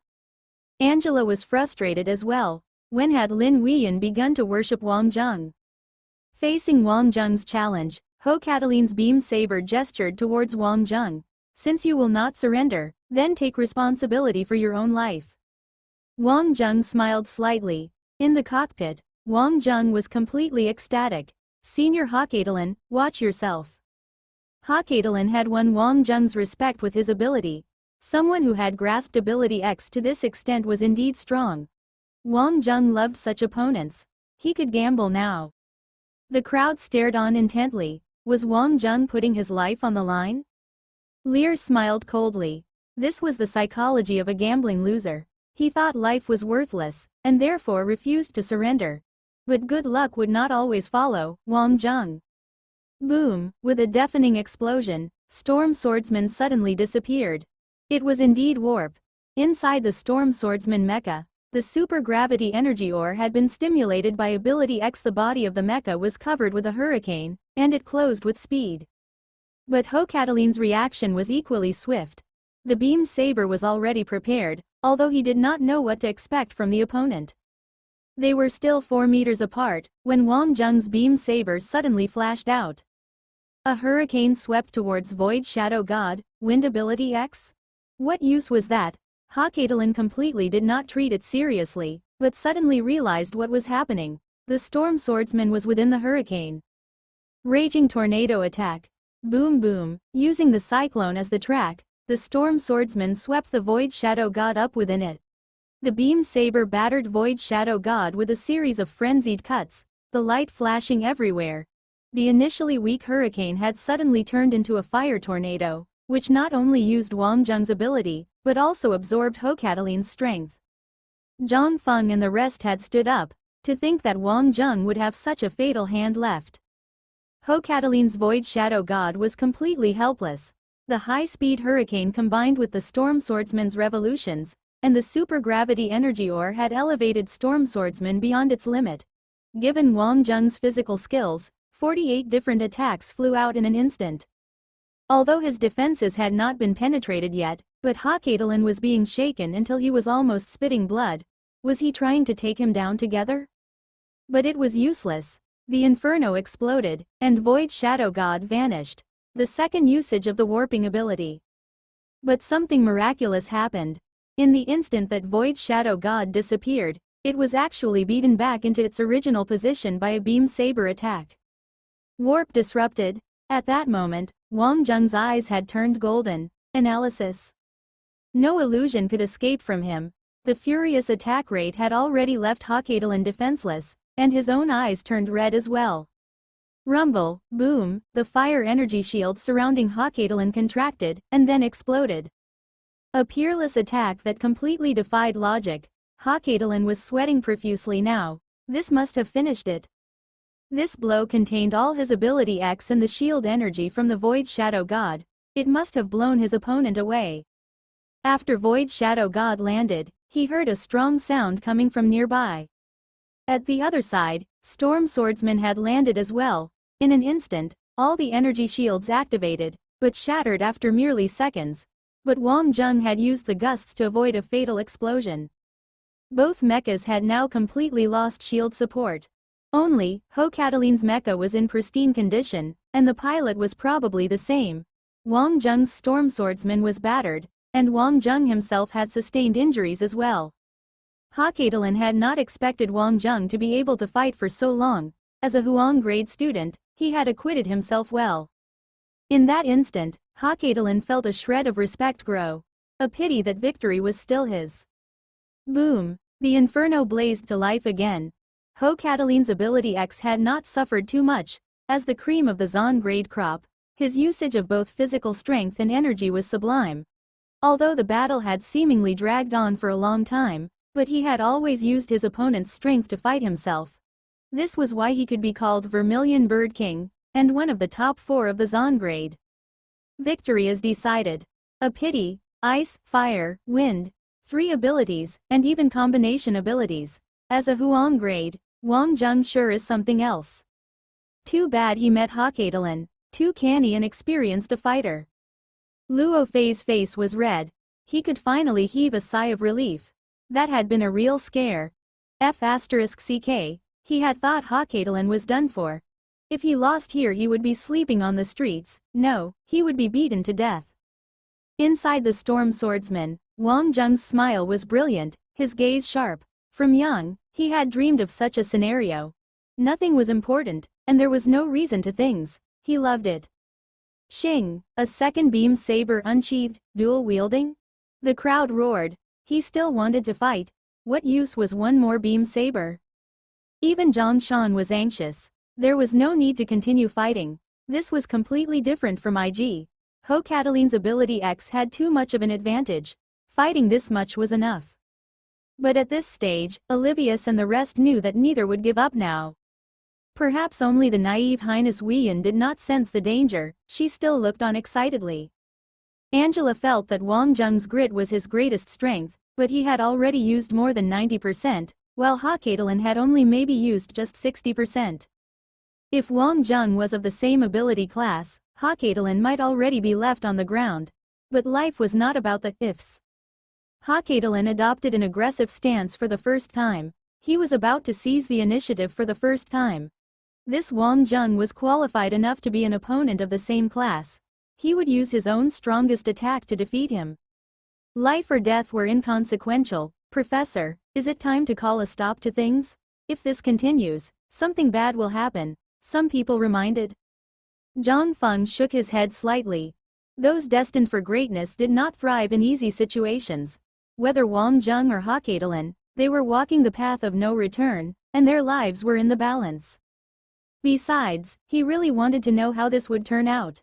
Angela was frustrated as well. When had Lin Weiyan begun to worship Wang Zheng? Facing Wang Zheng's challenge, Hakatelan's beam saber gestured towards Wang Zheng. Since you will not surrender, then take responsibility for your own life. Wang Zheng smiled slightly. In the cockpit, Wang Zheng was completely ecstatic. Senior Hakatelan, watch yourself. Hakatelan had won Wang Zheng's respect with his ability. Someone who had grasped ability X to this extent was indeed strong. Wang Zheng loved such opponents. He could gamble now. The crowd stared on intently. Was Wang Zheng putting his life on the line? Lear smiled coldly. This was the psychology of a gambling loser. He thought life was worthless, and therefore refused to surrender. But good luck would not always follow Wang Zheng. Boom! With a deafening explosion, Storm Swordsman suddenly disappeared. It was indeed warp. Inside the Storm Swordsman mecha, the super-gravity energy ore had been stimulated by ability X. The body of the mecha was covered with a hurricane, and it closed with speed. But Hakatelan's reaction was equally swift. The beam saber was already prepared, although he did not know what to expect from the opponent. They were still 4 meters apart, when Wang Zheng's beam saber suddenly flashed out. A hurricane swept towards Void Shadow God, Wind Ability X? What use was that? Hakatelan completely did not treat it seriously, but suddenly realized what was happening. The Storm Swordsman was within the hurricane. Raging tornado attack. Boom boom, using the cyclone as the track, the Storm Swordsman swept the Void Shadow God up within it. The beam saber battered Void Shadow God with a series of frenzied cuts, the light flashing everywhere. The initially weak hurricane had suddenly turned into a fire tornado, which not only used Wang Zheng's ability, but also absorbed Hakatelan's strength. Zhang Feng and the rest had stood up. To think that Wang Zheng would have such a fatal hand left. Ho Cataline's Void Shadow God was completely helpless. The high-speed hurricane combined with the Storm Swordsman's revolutions, and the super-gravity energy ore had elevated Storm Swordsman beyond its limit. Given Wang Zheng's physical skills, 48 different attacks flew out in an instant. Although his defenses had not been penetrated yet, but Ho Catalin was being shaken until he was almost spitting blood. Was he trying to take him down together? But it was useless. The inferno exploded, and Void Shadow God vanished. The second usage of the warping ability. But something miraculous happened. In the instant that Void Shadow God disappeared, it was actually beaten back into its original position by a beam saber attack. Warp disrupted. At that moment, Wang Zheng's eyes had turned golden. Analysis. No illusion could escape from him. The furious attack rate had already left Ho Catalin defenseless, and his own eyes turned red as well. Rumble, boom, the fire energy shield surrounding Ho Catalin contracted, and then exploded. A peerless attack that completely defied logic. Ho Catalin was sweating profusely now. This must have finished it. This blow contained all his ability X and the shield energy from the Void Shadow God. It must have blown his opponent away. After Void Shadow God landed, he heard a strong sound coming from nearby. At the other side, Storm Swordsman had landed as well. In an instant, all the energy shields activated, but shattered after merely seconds. But Wang Zheng had used the gusts to avoid a fatal explosion. Both mechas had now completely lost shield support. Only, Ho Cataline's mecha was in pristine condition, and the pilot was probably the same. Wang Zheng's Storm Swordsman was battered, and Wang Zheng himself had sustained injuries as well. Ho Catalin had not expected Wang Zheng to be able to fight for so long. As a Huang grade student, he had acquitted himself well. In that instant, Ho Catalin felt a shred of respect grow. A pity that victory was still his. Boom! The inferno blazed to life again. Ho Cataline's ability X had not suffered too much. As the cream of the Zon grade crop, his usage of both physical strength and energy was sublime. Although the battle had seemingly dragged on for a long time, but he had always used his opponent's strength to fight himself. This was why he could be called Vermilion Bird King, and one of the top 4 of the Zon grade. Victory is decided. A pity, ice, fire, wind, 3 abilities, and even combination abilities. As a Huang grade, Wang Zheng sure is something else. Too bad he met Ho Catalin, too canny and experienced a fighter. Luo Fei's face was red. He could finally heave a sigh of relief. That had been a real scare. F***ck, he had thought Ho Catalin was done for. If he lost here he would be sleeping on the streets, no, he would be beaten to death. Inside the Storm Swordsman, Wang Zheng's smile was brilliant, his gaze sharp. From young, he had dreamed of such a scenario. Nothing was important, and there was no reason to things. He loved it. Shing, a second beam saber unsheathed, dual-wielding? The crowd roared. He still wanted to fight. What use was one more beam saber? Even Zhang Shan was anxious. There was no need to continue fighting. This was completely different from IG. Ho Cataline's ability X had too much of an advantage. Fighting this much was enough. But at this stage, Olivius and the rest knew that neither would give up now. Perhaps only the naive Highness Weiyan did not sense the danger. She still looked on excitedly. Angela felt that Wang Zheng's grit was his greatest strength, but he had already used more than 90%, while Ho Catalin had only maybe used just 60%. If Wang Zheng was of the same ability class, Ho Catalin might already be left on the ground. But life was not about the ifs. Ho Catalin adopted an aggressive stance for the first time. He was about to seize the initiative for the first time. This Wang Zheng was qualified enough to be an opponent of the same class. He would use his own strongest attack to defeat him. Life or death were inconsequential. Professor, is it time to call a stop to things? If this continues, something bad will happen, some people reminded. Zhang Feng shook his head slightly. Those destined for greatness did not thrive in easy situations. Whether Wang Zheng or Ho Catalin, they were walking the path of no return, and their lives were in the balance. Besides, he really wanted to know how this would turn out.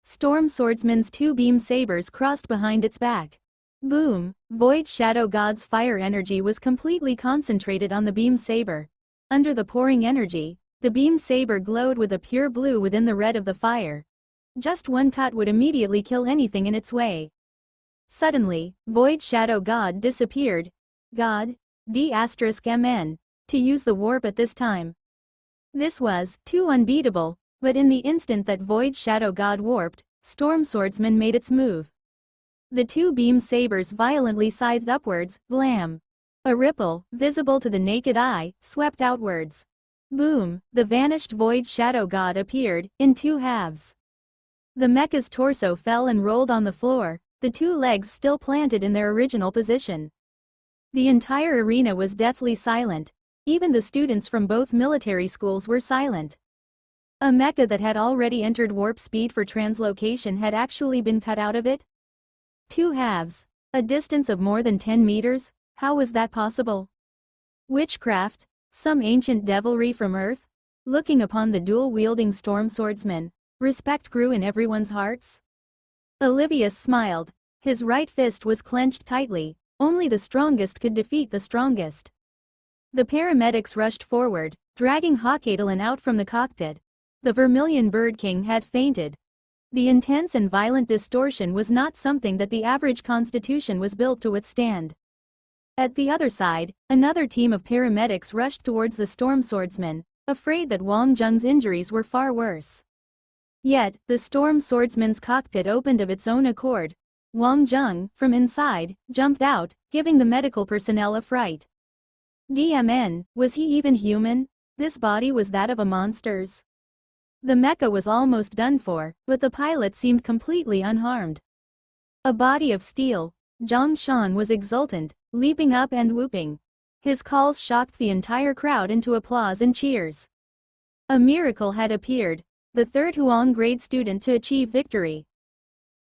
Storm Swordsman's 2 beam sabers crossed behind its back. Boom! Void Shadow God's fire energy was completely concentrated on the beam saber. Under the pouring energy, the beam saber glowed with a pure blue within the red of the fire. Just one cut would immediately kill anything in its way. Suddenly, Void Shadow God disappeared. God, D*MN, to use the warp at this time. This was too unbeatable, but in the instant that Void Shadow God warped, Storm Swordsman made its move. The two beam sabers violently scythed upwards, blam. A ripple, visible to the naked eye, swept outwards. Boom, the vanished Void Shadow God appeared, in two halves. The mecha's torso fell and rolled on the floor, the two legs still planted in their original position. The entire arena was deathly silent. Even the students from both military schools were silent. A mecha that had already entered warp speed for translocation had actually been cut out of it? Two halves. A distance of more than 10 meters? How was that possible? Witchcraft? Some ancient devilry from Earth? Looking upon the dual-wielding storm swordsman, respect grew in everyone's hearts. Olivius smiled. His right fist was clenched tightly. Only the strongest could defeat the strongest. The paramedics rushed forward, dragging Hawkadalin out from the cockpit. The Vermilion Bird King had fainted. The intense and violent distortion was not something that the average constitution was built to withstand. At the other side, another team of paramedics rushed towards the storm swordsman, afraid that Wang Zheng's injuries were far worse. Yet, the storm swordsman's cockpit opened of its own accord. Wang Zheng, from inside, jumped out, giving the medical personnel a fright. DMN, was he even human? This body was that of a monster's. The mecha was almost done for, but the pilot seemed completely unharmed. A body of steel. Zhang Shan was exultant, leaping up and whooping. His calls shocked the entire crowd into applause and cheers. A miracle had appeared, the third Huang grade student to achieve victory.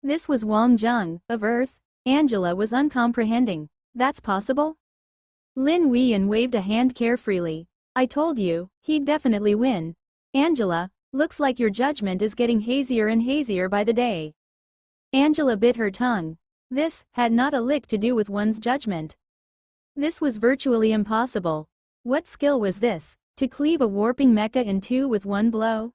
This was Wang Zheng, of Earth. Angela was uncomprehending. That's possible? Lin Weiyan waved a hand carefreely. I told you, he'd definitely win. Angela, looks like your judgment is getting hazier and hazier by the day. Angela bit her tongue. This had not a lick to do with one's judgment. This was virtually impossible. What skill was this, to cleave a warping mecha in two with one blow?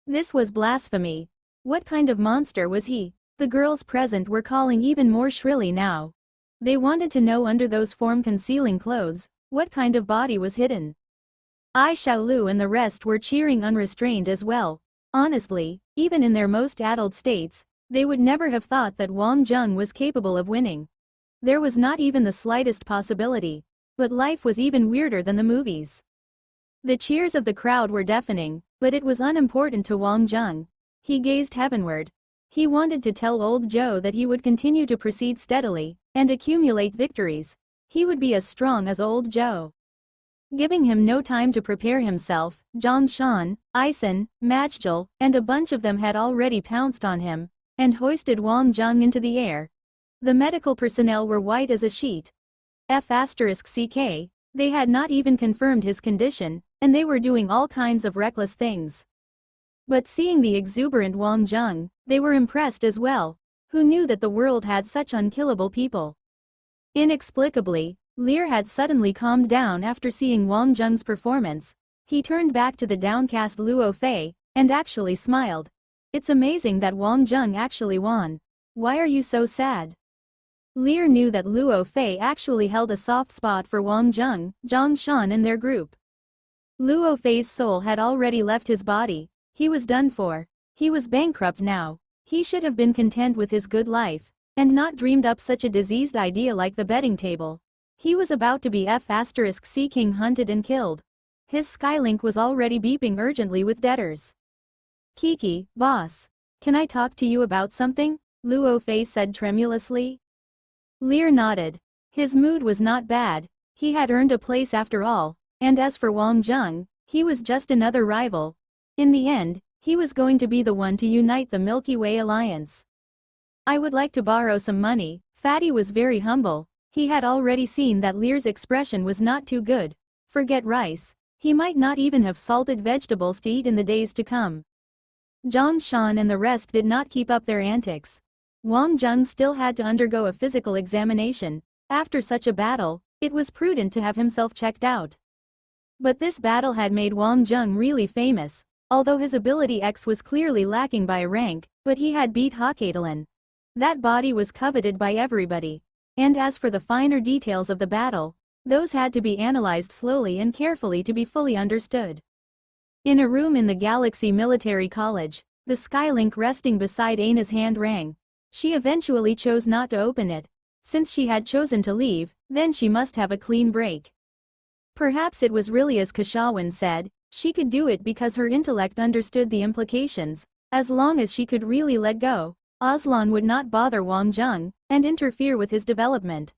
This was blasphemy. What kind of monster was he? The girls present were calling even more shrilly now. They wanted to know under those form-concealing clothes, what kind of body was hidden. Ai Xiaolu and the rest were cheering unrestrained as well. Honestly, even in their most addled states, they would never have thought that Wang Zheng was capable of winning. There was not even the slightest possibility. But life was even weirder than the movies. The cheers of the crowd were deafening, but it was unimportant to Wang Zheng. He gazed heavenward. He wanted to tell old Joe that he would continue to proceed steadily and accumulate victories. He would be as strong as old Joe. Giving him no time to prepare himself, Zhang Shan, Ison, Majjal, and a bunch of them had already pounced on him and hoisted Wang Zheng into the air. The medical personnel were white as a sheet. F***CK, they had not even confirmed his condition, and they were doing all kinds of reckless things. But seeing the exuberant Wang Zheng, they were impressed as well. Who knew that the world had such unkillable people? Inexplicably, Lear had suddenly calmed down after seeing Wang Zheng's performance. He turned back to the downcast Luo Fei, and actually smiled. It's amazing that Wang Zheng actually won. Why are you so sad? Lear knew that Luo Fei actually held a soft spot for Wang Zheng, Zhang Shan and their group. Luo Fei's soul had already left his body. He was done for. He was bankrupt now. He should have been content with his good life, and not dreamed up such a diseased idea like the betting table. He was about to be F***C King hunted and killed. His Skylink was already beeping urgently with debtors. Kiki, boss. Can I talk to you about something? Luo Fei said tremulously. Lear nodded. His mood was not bad. He had earned a place after all, and as for Wang Zheng, he was just another rival. In the end, he was going to be the one to unite the Milky Way Alliance. I would like to borrow some money. Fatty was very humble. He had already seen that Lear's expression was not too good. Forget rice. He might not even have salted vegetables to eat in the days to come. Zhang Shan and the rest did not keep up their antics. Wang Zheng still had to undergo a physical examination. After such a battle, it was prudent to have himself checked out. But this battle had made Wang Zheng really famous, although his ability X was clearly lacking by a rank, but he had beat Hakatelan. That body was coveted by everybody. And as for the finer details of the battle, those had to be analyzed slowly and carefully to be fully understood. In a room in the Galaxy Military College, the Skylink resting beside Aina's hand rang. She eventually chose not to open it. Since she had chosen to leave, then she must have a clean break. Perhaps it was really as Kashawan said, she could do it because her intellect understood the implications. As long as she could really let go, Aslan would not bother Wang Zheng and interfere with his development.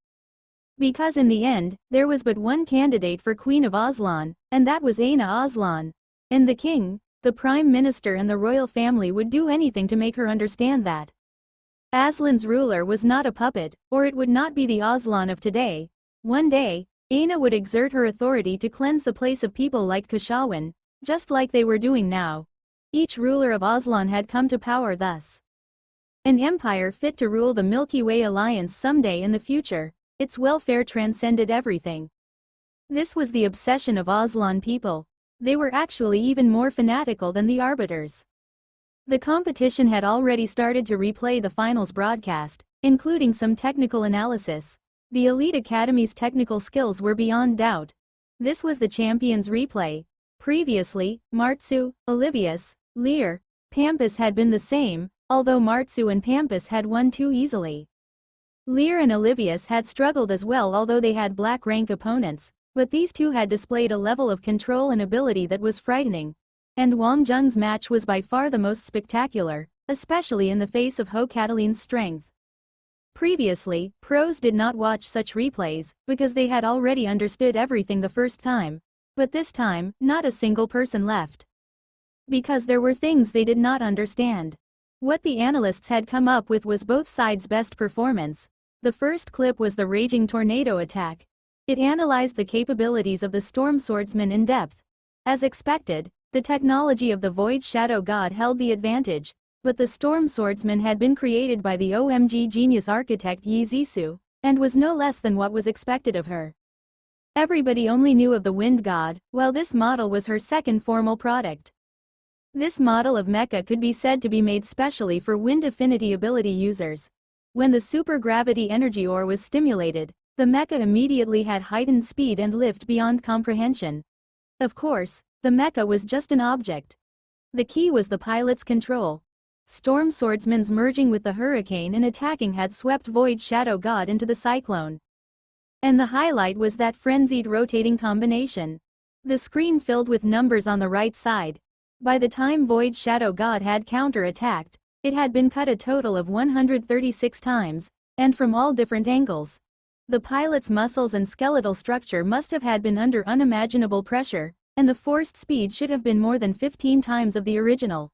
Because in the end, there was but one candidate for Queen of Aslan, and that was Aina Aslan. And the king, the prime minister and the royal family would do anything to make her understand that Aslan's ruler was not a puppet, or it would not be the Aslan of today. One day, Aina would exert her authority to cleanse the place of people like Kashawan, just like they were doing now. Each ruler of Aslan had come to power thus. An empire fit to rule the Milky Way Alliance someday in the future, its welfare transcended everything. This was the obsession of Aslan people. They were actually even more fanatical than the arbiters. The competition had already started to replay the finals broadcast, including some technical analysis. The Elite Academy's technical skills were beyond doubt. This was the champions replay. Previously, Martsu, Olivius, Lear, Pampas had been the same, although Martsu and Pampas had won too easily. Lear and Olivius had struggled as well, although they had black rank opponents, but these two had displayed a level of control and ability that was frightening. And Wang Zheng's match was by far the most spectacular, especially in the face of Hakatelan's strength. Previously, pros did not watch such replays, because they had already understood everything the first time. But this time, not a single person left. Because there were things they did not understand. What the analysts had come up with was both sides' best performance. The first clip was the Raging Tornado attack. It analyzed the capabilities of the Storm Swordsman in depth. As expected, the technology of the Void Shadow God held the advantage, but the Storm Swordsman had been created by the OMG genius architect Yi Zissou, and was no less than what was expected of her. Everybody only knew of the Wind God, while this model was her second formal product. This model of mecha could be said to be made specially for wind affinity ability users. When the supergravity energy ore was stimulated, the mecha immediately had heightened speed and lift beyond comprehension. Of course, the mecha was just an object. The key was the pilot's control. Storm Swordsman's merging with the hurricane and attacking had swept Void Shadow God into the cyclone. And the highlight was that frenzied rotating combination. The screen filled with numbers on the right side. By the time Void Shadow God had counter-attacked, it had been cut a total of 136 times, and from all different angles. The pilot's muscles and skeletal structure must have had been under unimaginable pressure, and the forced speed should have been more than 15 times of the original.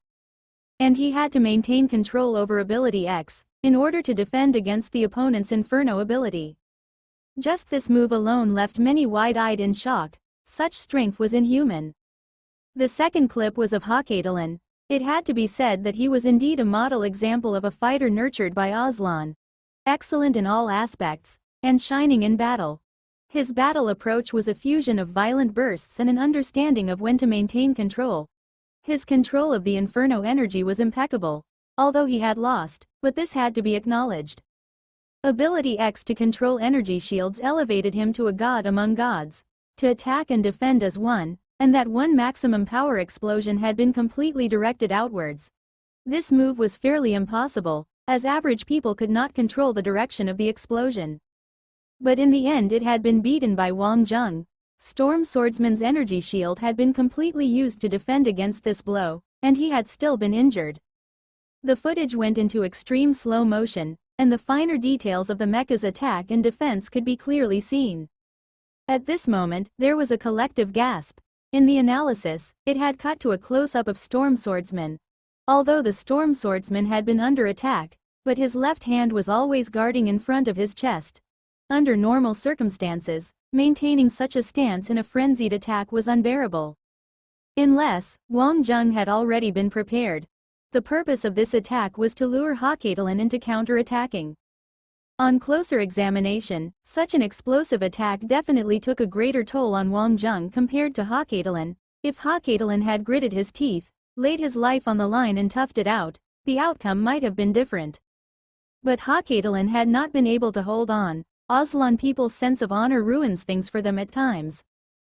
And he had to maintain control over ability X, in order to defend against the opponent's Inferno ability. Just this move alone left many wide-eyed in shock. Such strength was inhuman. The second clip was of Hakatelan. It had to be said that he was indeed a model example of a fighter nurtured by Aslan. Excellent in all aspects, and shining in battle. His battle approach was a fusion of violent bursts and an understanding of when to maintain control. His control of the Inferno energy was impeccable, although he had lost, but this had to be acknowledged. Ability X to control energy shields elevated him to a god among gods. To attack and defend as one, and that one maximum power explosion had been completely directed outwards. This move was fairly impossible, as average people could not control the direction of the explosion. But in the end it had been beaten by Wang Zheng. Storm Swordsman's energy shield had been completely used to defend against this blow, and he had still been injured. The footage went into extreme slow motion, and the finer details of the mecha's attack and defense could be clearly seen. At this moment, there was a collective gasp. In the analysis, it had cut to a close-up of Storm Swordsman. Although the Storm Swordsman had been under attack, but his left hand was always guarding in front of his chest. Under normal circumstances, maintaining such a stance in a frenzied attack was unbearable. Unless, Wang Zheng had already been prepared. The purpose of this attack was to lure Hakatelan into counter-attacking. On closer examination, such an explosive attack definitely took a greater toll on Wang Jung compared to Hakatelan. If Hakatelan had gritted his teeth, laid his life on the line and toughed it out, the outcome might have been different. But Hakatelan had not been able to hold on. Aslan people's sense of honor ruins things for them at times.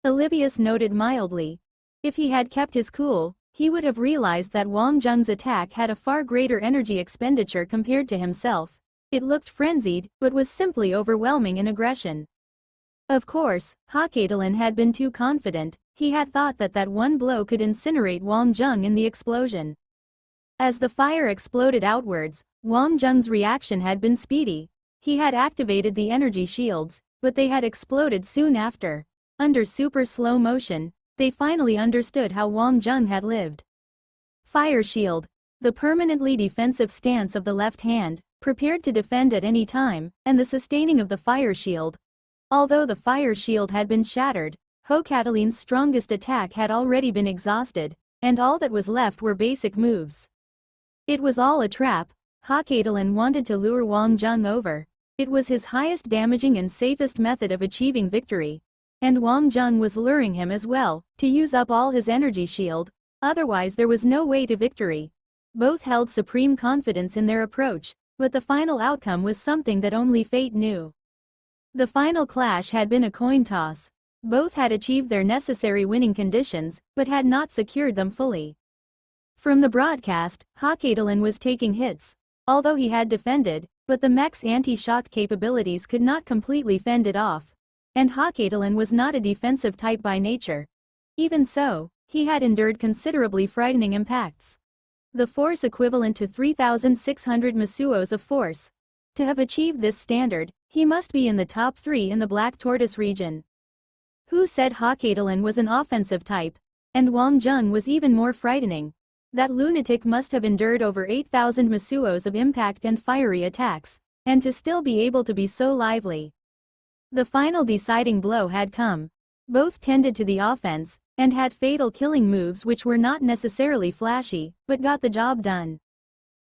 Olivius noted mildly. If he had kept his cool, he would have realized that Wang Jung's attack had a far greater energy expenditure compared to himself. It looked frenzied, but was simply overwhelming in aggression. Of course, Hakatelan had been too confident. He had thought that that one blow could incinerate Wang Jung in the explosion. As the fire exploded outwards, Wang Jung's reaction had been speedy. He had activated the energy shields, but they had exploded soon after. Under super slow motion, they finally understood how Wang Jung had lived. Fire shield. The permanently defensive stance of the left hand, prepared to defend at any time, and the sustaining of the fire shield. Although the fire shield had been shattered, Hakatelan's strongest attack had already been exhausted, and all that was left were basic moves. It was all a trap. Hakatelan wanted to lure Wang Jung over. It was his highest damaging and safest method of achieving victory. And Wang Jung was luring him as well, to use up all his energy shield, otherwise there was no way to victory. Both held supreme confidence in their approach, but the final outcome was something that only fate knew. The final clash had been a coin toss. Both had achieved their necessary winning conditions, but had not secured them fully. From the broadcast, Hakatelan was taking hits, although he had defended, but the mech's anti-shock capabilities could not completely fend it off. And Hakatelan was not a defensive type by nature. Even so, he had endured considerably frightening impacts. The force equivalent to 3,600 Masuos of force. To have achieved this standard, he must be in the top 3 in the Black Tortoise region. Who said Hakatelan was an offensive type? And Wang Jung was even more frightening. That lunatic must have endured over 8,000 Masuos of impact and fiery attacks, and to still be able to be so lively. The final deciding blow had come. Both tended to the offense, and had fatal killing moves which were not necessarily flashy, but got the job done.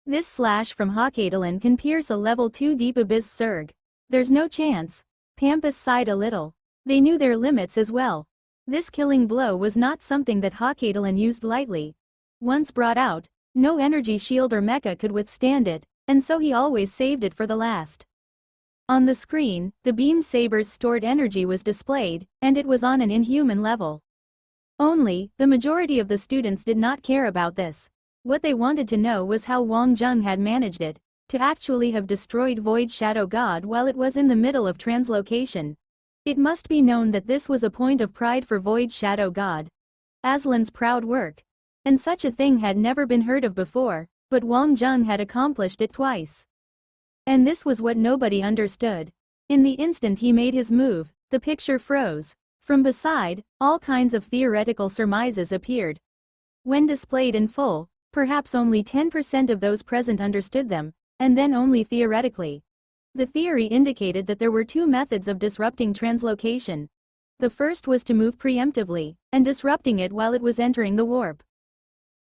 This slash from Hakatelan can pierce a level 2 deep abyss surge. There's no chance. Tempest sighed a little. They knew their limits as well. This killing blow was not something that Hakatelan used lightly. Once brought out, no energy shield or mecha could withstand it, and so he always saved it for the last. On the screen, the beam saber's stored energy was displayed, and it was on an inhuman level. Only, the majority of the students did not care about this. What they wanted to know was how Wang Jung had managed it, to actually have destroyed Void Shadow God while it was in the middle of translocation. It must be known that this was a point of pride for Void Shadow God. Aslan's proud work. And such a thing had never been heard of before, but Wang Jung had accomplished it twice. And this was what nobody understood. In the instant he made his move, the picture froze. From beside, all kinds of theoretical surmises appeared. When displayed in full, perhaps only 10% of those present understood them, and then only theoretically. The theory indicated that there were 2 methods of disrupting translocation. The first was to move preemptively, and disrupting it while it was entering the warp.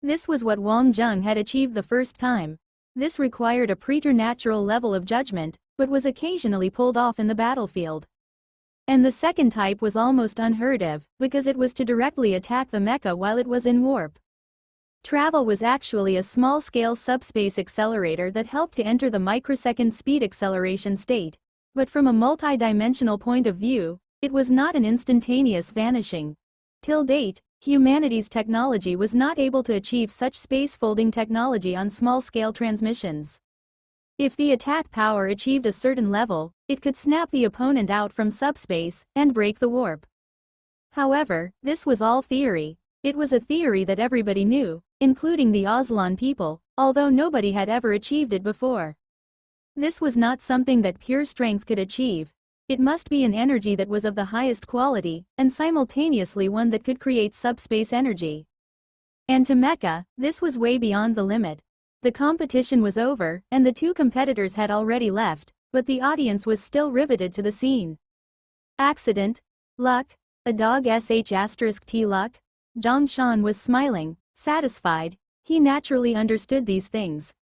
This was what Wang Jung had achieved the first time. This required a preternatural level of judgment, but was occasionally pulled off in the battlefield. And the second type was almost unheard of, because it was to directly attack the mecha while it was in warp. Travel was actually a small-scale subspace accelerator that helped to enter the microsecond speed acceleration state. But from a multi-dimensional point of view, it was not an instantaneous vanishing. Till date, humanity's technology was not able to achieve such space-folding technology on small-scale transmissions. If the attack power achieved a certain level, it could snap the opponent out from subspace and break the warp. However, this was all theory. It was a theory that everybody knew, including the Aslan people, although nobody had ever achieved it before. This was not something that pure strength could achieve. It must be an energy that was of the highest quality, and simultaneously one that could create subspace energy. And to Mecha, this was way beyond the limit. The competition was over, and the 2 competitors had already left, but the audience was still riveted to the scene. Accident? Luck? A dog sh*t luck? Zhang Shan was smiling, satisfied. He naturally understood these things.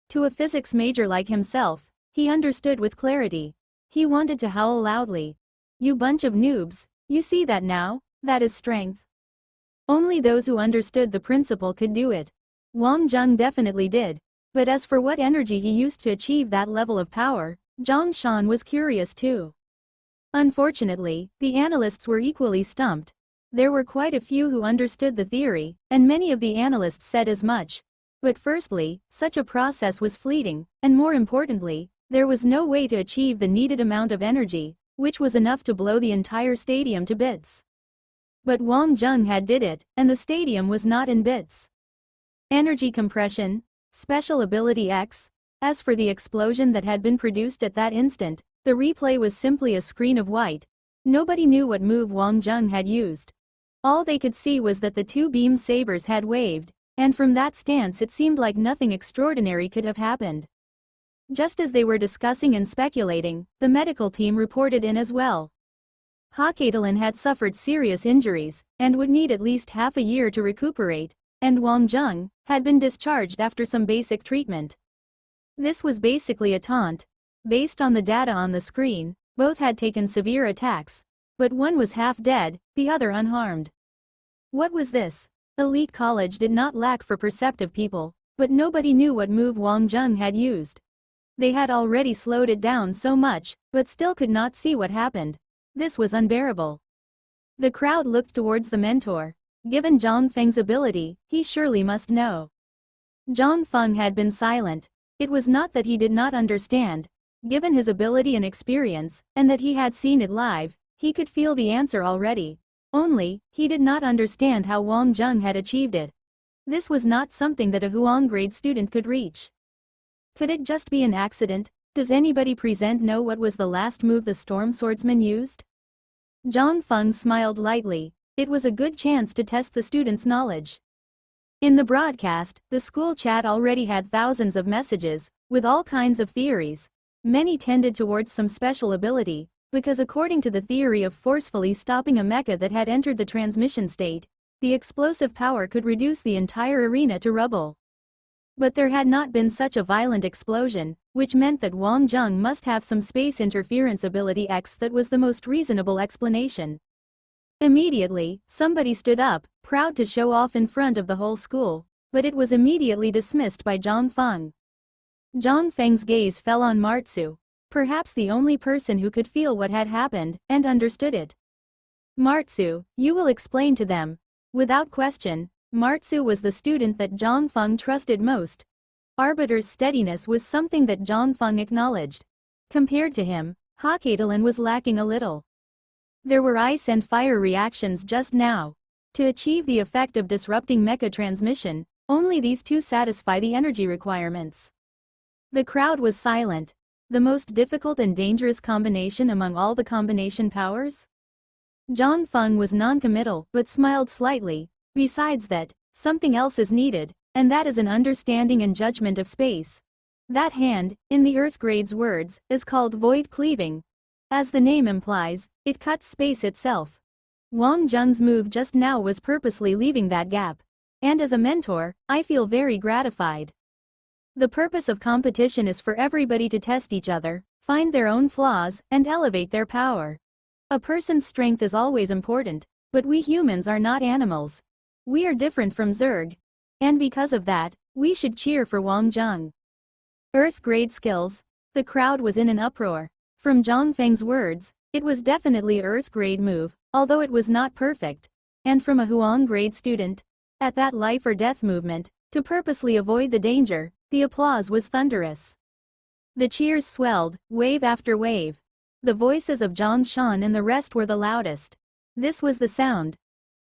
To a physics major like himself, He understood with clarity. He wanted to howl loudly. "You bunch of noobs, you see that now? That is strength." Only those who understood the principle could do it. Wang Jung definitely did. But as for what energy he used to achieve that level of power, Zhang Shan was curious too. Unfortunately, the analysts were equally stumped. There were quite a few who understood the theory, and many of the analysts said as much. But firstly, such a process was fleeting, and more importantly, there was no way to achieve the needed amount of energy, which was enough to blow the entire stadium to bits. But Wang Jung had did it, and the stadium was not in bits. Energy compression, special ability X. As for the explosion that had been produced at that instant, the replay was simply a screen of white. Nobody knew what move Wang Jung had used. All they could see was that the two beam sabers had waved, and from that stance it seemed like nothing extraordinary could have happened. Just as they were discussing and speculating, the medical team reported in as well. Hakatelan had suffered serious injuries, and would need at least half a year to recuperate, and Wang Jung had been discharged after some basic treatment. This was basically a taunt. Based on the data on the screen, both had taken severe attacks, but one was half dead, the other unharmed. What was this? Elite College did not lack for perceptive people, but nobody knew what move Wang Jung had used. They had already slowed it down so much, but still could not see what happened. This was unbearable. The crowd looked towards the mentor. Given Zhang Feng's ability, he surely must know. Zhang Feng had been silent. It was not that he did not understand. Given his ability and experience, and that he had seen it live, he could feel the answer already. Only, he did not understand how Wang Jung had achieved it. This was not something that a Huang grade student could reach. Could it just be an accident? Does anybody present know what was the last move the Storm Swordsman used? Zhang Feng smiled lightly. It was a good chance to test the students' knowledge. In the broadcast, the school chat already had thousands of messages, with all kinds of theories. Many tended towards some special ability, because according to the theory of forcefully stopping a mecha that had entered the transmission state, the explosive power could reduce the entire arena to rubble. But there had not been such a violent explosion, which meant that Wang Jung must have some space interference ability X. That was the most reasonable explanation. Immediately, somebody stood up, proud to show off in front of the whole school, but it was immediately dismissed by Zhang Feng. Zhang Feng's gaze fell on Martsu, perhaps the only person who could feel what had happened, and understood it. "Martsu, you will explain to them." Without question, Martsu was the student that Zhang Feng trusted most. Arbiter's steadiness was something that Zhang Feng acknowledged. Compared to him, Hakatelan was lacking a little. There were ice and fire reactions just now. To achieve the effect of disrupting mecha transmission, only these two satisfy the energy requirements. The crowd was silent. The most difficult and dangerous combination among all the combination powers? Zhang Feng was non-committal but smiled slightly. Besides that, something else is needed, and that is an understanding and judgment of space. That hand, in the Earth grade's words, is called void cleaving. As the name implies, it cuts space itself. Wang Jung's move just now was purposely leaving that gap. And as a mentor, I feel very gratified. The purpose of competition is for everybody to test each other, find their own flaws, and elevate their power. A person's strength is always important, but we humans are not animals. We are different from Zerg. And because of that, we should cheer for Wang Jung. Earth grade skills. The crowd was in an uproar. From Zhang Feng's words, it was definitely an Earth grade move, although it was not perfect. And from a Huang grade student, at that life or death movement, to purposely avoid the danger, the applause was thunderous. The cheers swelled, wave after wave. The voices of Zhang Shan and the rest were the loudest. This was the sound.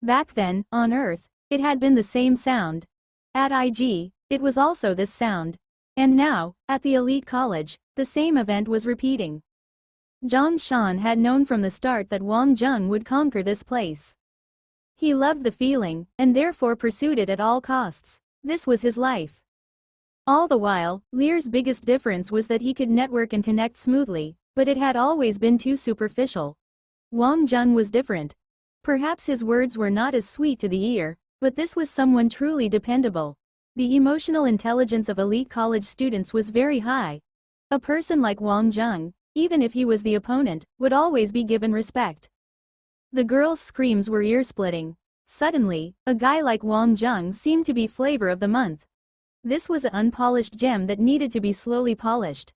Back then, on Earth, it had been the same sound. At IG, it was also this sound. And now, at the elite college, the same event was repeating. Zhang Shan had known from the start that Wang Jung would conquer this place. He loved the feeling, and therefore pursued it at all costs. This was his life. All the while, Lear's biggest difference was that he could network and connect smoothly, but it had always been too superficial. Wang Jung was different. Perhaps his words were not as sweet to the ear, but this was someone truly dependable. The emotional intelligence of elite college students was very high. A person like Wang Zheng, even if he was the opponent, would always be given respect. The girls' screams were ear-splitting. Suddenly, a guy like Wang Zheng seemed to be flavor of the month. This was an unpolished gem that needed to be slowly polished.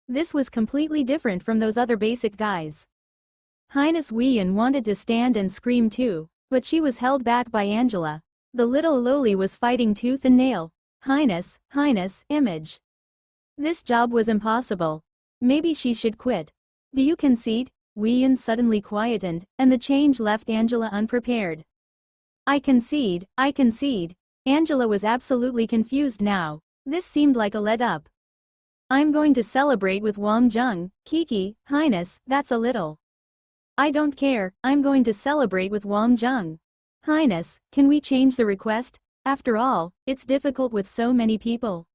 This was completely different from those other basic guys. Highness Weiyan wanted to stand and scream too, but she was held back by Angela. The little loli was fighting tooth and nail. Highness, image. This job was impossible. Maybe she should quit. Do you concede? Weiyan suddenly quietened, and the change left Angela unprepared. I concede. Angela was absolutely confused now. This seemed like a let-up. I'm going to celebrate with Wang Zheng, Kiki, Highness, that's a little. I don't care, I'm going to celebrate with Wang Zheng. Highness, can we change the request? After all, it's difficult with so many people.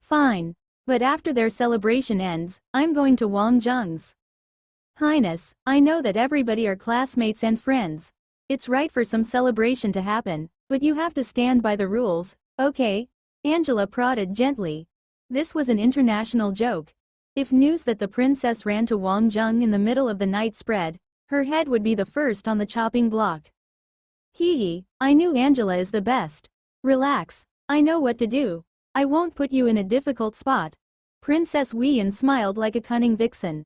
Fine. But after their celebration ends, I'm going to Wang Zheng's. Highness, I know that everybody are classmates and friends. It's right for some celebration to happen, but you have to stand by the rules, okay? Angela prodded gently. This was an international joke. If news that the princess ran to Wang Zheng in the middle of the night spread, her head would be the first on the chopping block. Hee, I knew Angela is the best. Relax, I know what to do. I won't put you in a difficult spot. Princess Weiyan smiled like a cunning vixen.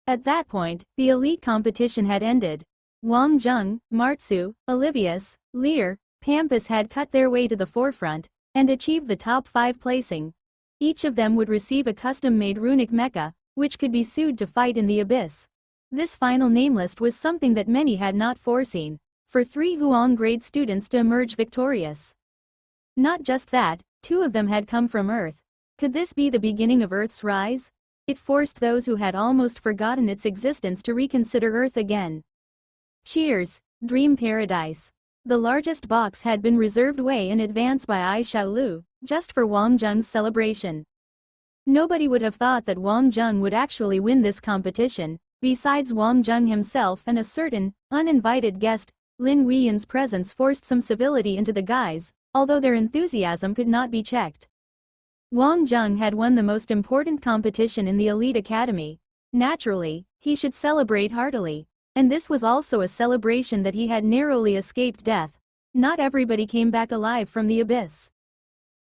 At that point, the elite competition had ended. Wang Zheng, Martsu, Olivius, Lear, Tempest had cut their way to the forefront and achieved the top 5 placing. Each of them would receive a custom-made runic mecha, which could be sued to fight in the abyss. This final name list was something that many had not foreseen, for 3 Huang grade students to emerge victorious. Not just that, 2 of them had come from Earth. Could this be the beginning of Earth's rise? It forced those who had almost forgotten its existence to reconsider Earth again. Cheers, Dream Paradise. The largest box had been reserved way in advance by Ai Xiaolu, just for Wang Zheng's celebration. Nobody would have thought that Wang Zheng would actually win this competition. Besides Wang Zheng himself and a certain, uninvited guest, Lin Weiyan's presence forced some civility into the guys, although their enthusiasm could not be checked. Wang Zheng had won the most important competition in the elite academy. Naturally, he should celebrate heartily. And this was also a celebration that he had narrowly escaped death. Not everybody came back alive from the abyss.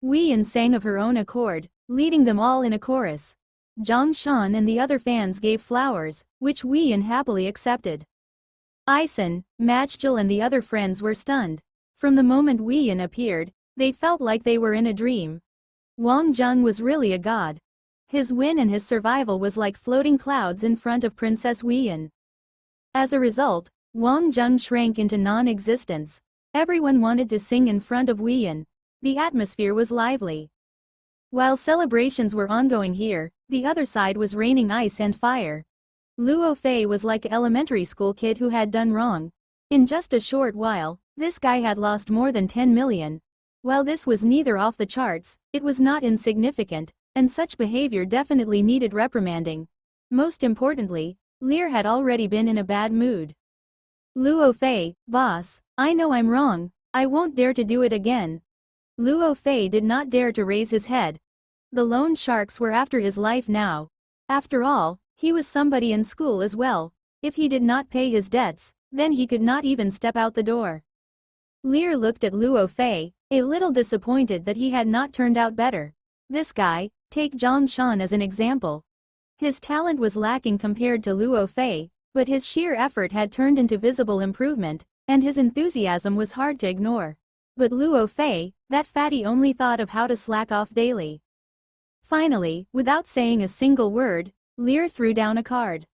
Weiyan sang of her own accord, leading them all in a chorus. Zhang Shan and the other fans gave flowers, which Weiyan happily accepted. Ison, Majjal and the other friends were stunned. From the moment Weiyan appeared, they felt like they were in a dream. Wang Zheng was really a god. His win and his survival was like floating clouds in front of Princess Weiyan. As a result, Wang Zheng shrank into non-existence. Everyone wanted to sing in front of Weiyan. The atmosphere was lively. While celebrations were ongoing here, the other side was raining ice and fire. Luo Fei was like an elementary school kid who had done wrong. In just a short while, this guy had lost more than 10 million. While this was neither off the charts, it was not insignificant, and such behavior definitely needed reprimanding. Most importantly, Lear had already been in a bad mood. Luo Fei, boss, I know I'm wrong, I won't dare to do it again. Luo Fei did not dare to raise his head. The loan sharks were after his life now. After all, he was somebody in school as well. If he did not pay his debts, then he could not even step out the door. Lear looked at Luo Fei, a little disappointed that he had not turned out better. This guy, take Zhang Shan as an example. His talent was lacking compared to Luo Fei, but his sheer effort had turned into visible improvement, and his enthusiasm was hard to ignore. But Luo Fei, that fatty only thought of how to slack off daily. Finally, without saying a single word, Lear threw down a card.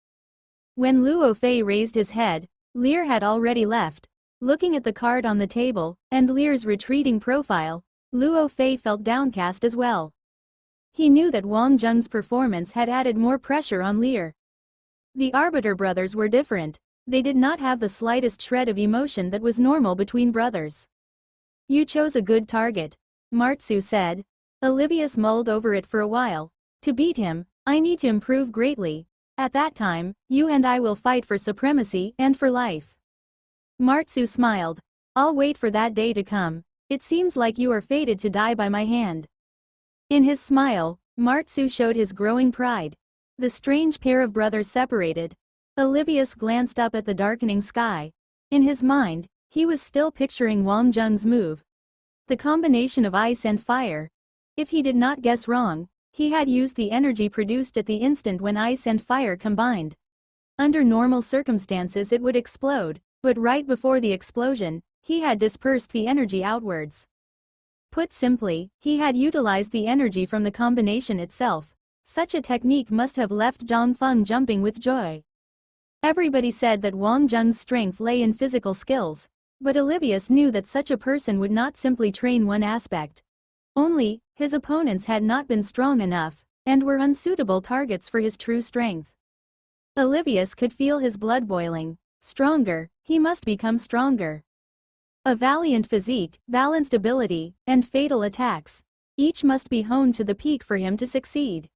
When Luo Fei raised his head, Lear had already left. Looking at the card on the table, and Lear's retreating profile, Luo Fei felt downcast as well. He knew that Wang Zheng's performance had added more pressure on Lear. The Arbiter brothers were different. They did not have the slightest shred of emotion that was normal between brothers. You chose a good target, Martsu said. Olivius mulled over it for a while. To beat him, I need to improve greatly. At that time, you and I will fight for supremacy and for life. Martsu smiled. I'll wait for that day to come. It seems like you are fated to die by my hand. In his smile, Martsu showed his growing pride. The strange pair of brothers separated. Olivius glanced up at the darkening sky. In his mind, he was still picturing Wang Zheng's move. The combination of ice and fire. If he did not guess wrong, he had used the energy produced at the instant when ice and fire combined. Under normal circumstances it would explode, but right before the explosion, he had dispersed the energy outwards. Put simply, he had utilized the energy from the combination itself. Such a technique must have left Zhang Feng jumping with joy. Everybody said that Wang Zheng's strength lay in physical skills, but Olivius knew that such a person would not simply train one aspect. Only, his opponents had not been strong enough, and were unsuitable targets for his true strength. Olivius could feel his blood boiling. Stronger, he must become stronger. A valiant physique, balanced ability, and fatal attacks. Each must be honed to the peak for him to succeed.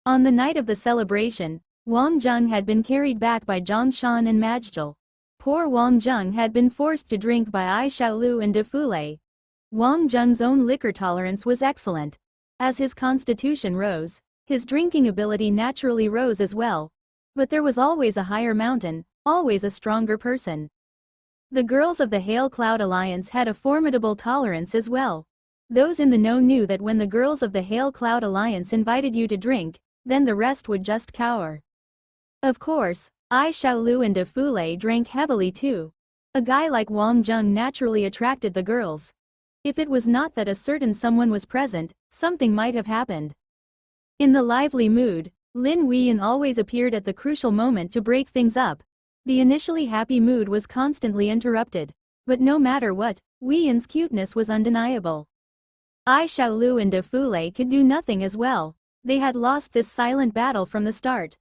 On the night of the celebration, Wang Zheng had been carried back by Zhang Shan and Majjal. Poor Wang Zheng had been forced to drink by Ai Xiaolu and De Fule. Wang Zheng's own liquor tolerance was excellent. As his constitution rose, his drinking ability naturally rose as well. But there was always a higher mountain, always a stronger person. The girls of the Hail Cloud Alliance had a formidable tolerance as well. Those in the know knew that when the girls of the Hail Cloud Alliance invited you to drink, then the rest would just cower. Of course, Ai Xiaolu and De Fule drank heavily too. A guy like Wang Zheng naturally attracted the girls. If it was not that a certain someone was present, something might have happened. In the lively mood, Lin Weiyan always appeared at the crucial moment to break things up. The initially happy mood was constantly interrupted. But no matter what, Weiyan's cuteness was undeniable. Ai Xiaolu and De Fule could do nothing as well. They had lost this silent battle from the start.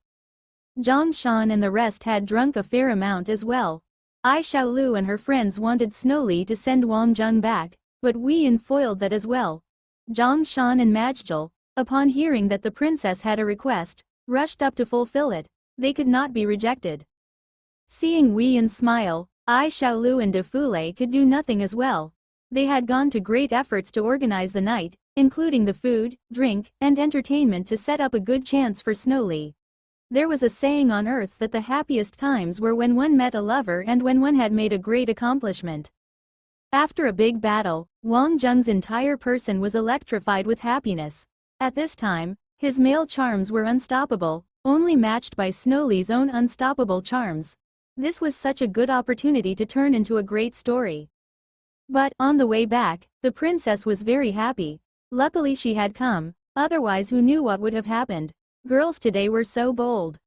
Zhang Shan and the rest had drunk a fair amount as well. Ai Xiaolu and her friends wanted Snowli to send Wang Zheng back, but Weiyan foiled that as well. Zhang Shan and Majjal, upon hearing that the princess had a request, rushed up to fulfill it. They could not be rejected. Seeing Weiyan smile, Ai Xiaolu and De Fule could do nothing as well. They had gone to great efforts to organize the night, including the food, drink, and entertainment to set up a good chance for Snowli. There was a saying on earth that the happiest times were when one met a lover and when one had made a great accomplishment. After a big battle, Wang Zheng's entire person was electrified with happiness. At this time, his male charms were unstoppable, only matched by Snowli's own unstoppable charms. This was such a good opportunity to turn into a great story. But, on the way back, the princess was very happy. Luckily she had come, otherwise who knew what would have happened. Girls today were so bold.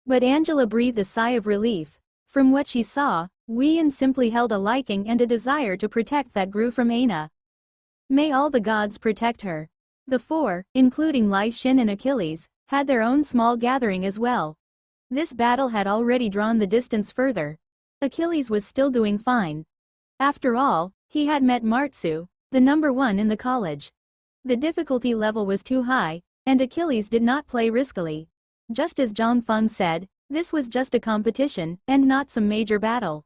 But Angela breathed a sigh of relief. From what she saw, Weiyan simply held a liking and a desire to protect that grew from Aina. May all the gods protect her. The four, including Lai Xin and Achilles, had their own small gathering as well. This battle had already drawn the distance further. Achilles was still doing fine. After all, he had met Martsu, the number one in the college. The difficulty level was too high, and Achilles did not play riskily. Just as Zhang Feng said, this was just a competition, and not some major battle.